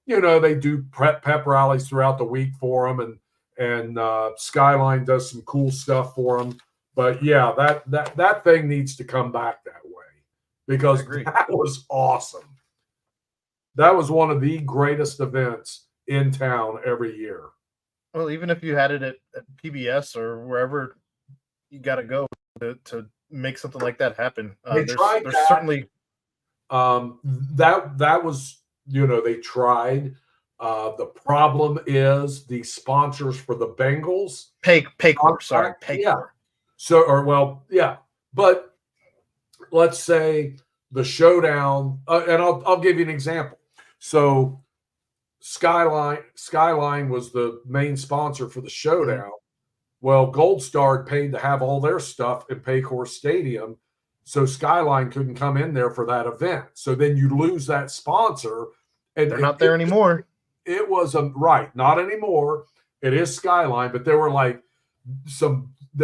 they do pep rallies throughout the week for them, and Skyline does some cool stuff for them. But yeah, that thing needs to come back that way because that was awesome. That was one of the greatest events in town every year. Well, even if you had it at PBS or wherever you got to go to make something like that happen, there's certainly that was they tried. The problem is the sponsors for the Bengals. Paycor, sorry. Paycor. Yeah. So, but let's say the showdown, and I'll give you an example. So Skyline was the main sponsor for the showdown. Mm-hmm. Well, Gold Star paid to have all their stuff in Paycor Stadium, so Skyline couldn't come in there for that event. So then you lose that sponsor. And they're not there anymore. It was not anymore. It is Skyline, but there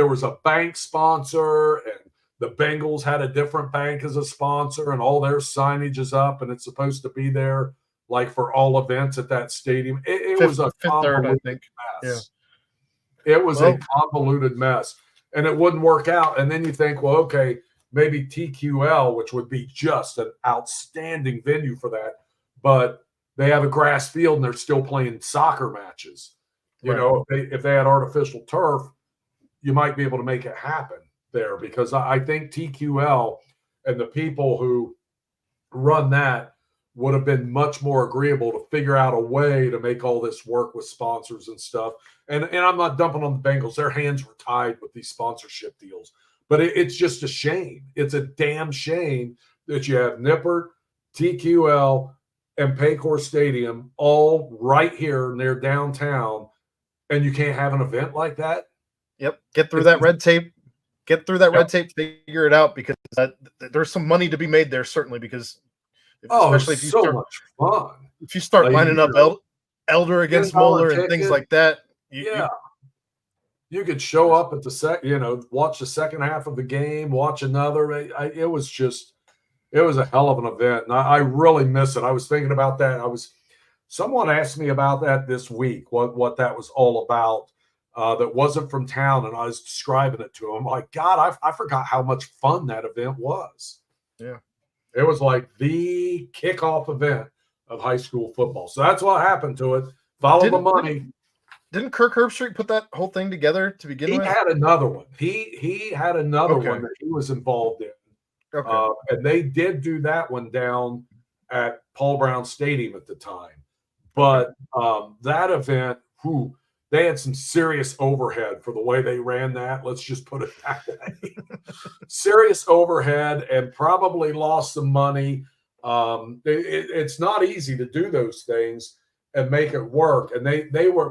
was a bank sponsor, and the Bengals had a different bank as a sponsor, and all their signage is up, and it's supposed to be there like for all events at that stadium. It was a convoluted mess. Yeah. It was a convoluted mess, and it wouldn't work out. And then you think, well, okay, maybe TQL, which would be just an outstanding venue for that, but they have a grass field and they're still playing soccer matches. If they had artificial turf, you might be able to make it happen there, because I think TQL and the people who run that would have been much more agreeable to figure out a way to make all this work with sponsors and stuff. And I'm not dumping on the Bengals. Their hands were tied with these sponsorship deals. But it's just a shame. It's a damn shame that you have Nippert, TQL, and Paycor Stadium all right here near downtown, and you can't have an event like that. Yep. Get through that red tape. Red tape, figure it out, because there's some money to be made there, certainly, because especially if you start, much fun. If you start lining up Elder against Moeller and things like that, you could show up at the watch the second half of the game, watch another. It was a hell of an event, and I really miss it. I was thinking about that. Someone asked me about that this week, what that was all about. That wasn't from town, and I was describing it to him. Like, God, I forgot how much fun that event was. Yeah. It was like the kickoff event of high school football. So that's what happened to it. Follow the money. Didn't Kirk Herbstreit put that whole thing together to begin He with? had another one. He had another one that he was involved in. Okay. And they did do that one down at Paul Brown Stadium at the time. But that event, they had some serious overhead for the way they ran that. Let's just put it that way. Serious overhead, and probably lost some money. It's not easy to do those things and make it work. And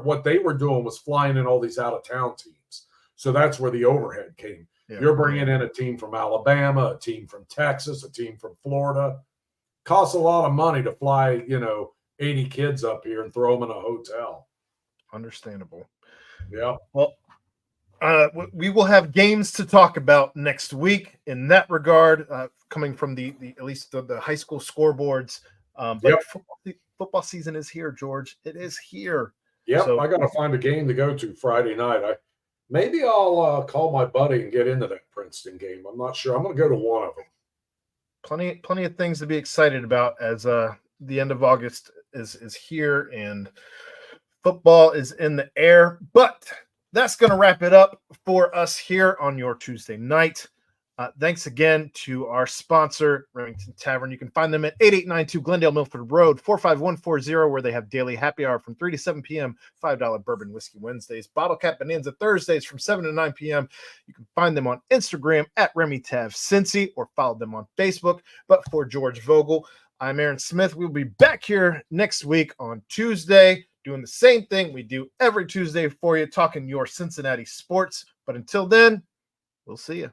what they were doing was flying in all these out of town teams. So that's where the overhead came. Yeah. You're bringing in a team from Alabama, a team from Texas, a team from Florida. Costs a lot of money to fly, 80 kids up here and throw them in a hotel. Understandable. Yeah. Well, we will have games to talk about next week in that regard, coming from the at least the high school scoreboards. But football season is here, George. It is here. Yep. So, I got to find a game to go to Friday night. Maybe I'll call my buddy and get into that Princeton game. I'm not sure. I'm going to go to one of them. Plenty of things to be excited about as the end of August is here and football is in the air. But that's going to wrap it up for us here on your Tuesday night. Thanks again to our sponsor, Remington Tavern. You can find them at 8892 Glendale Milford Road, 45140, where they have daily happy hour from 3 to 7 p.m., $5 bourbon whiskey Wednesdays, bottle cap bonanza Thursdays from 7 to 9 p.m. You can find them on Instagram at RemyTavCincy or follow them on Facebook. But for George Vogel, I'm Aaron Smith. We'll be back here next week on Tuesday doing the same thing we do every Tuesday for you, talking your Cincinnati sports. But until then, we'll see you.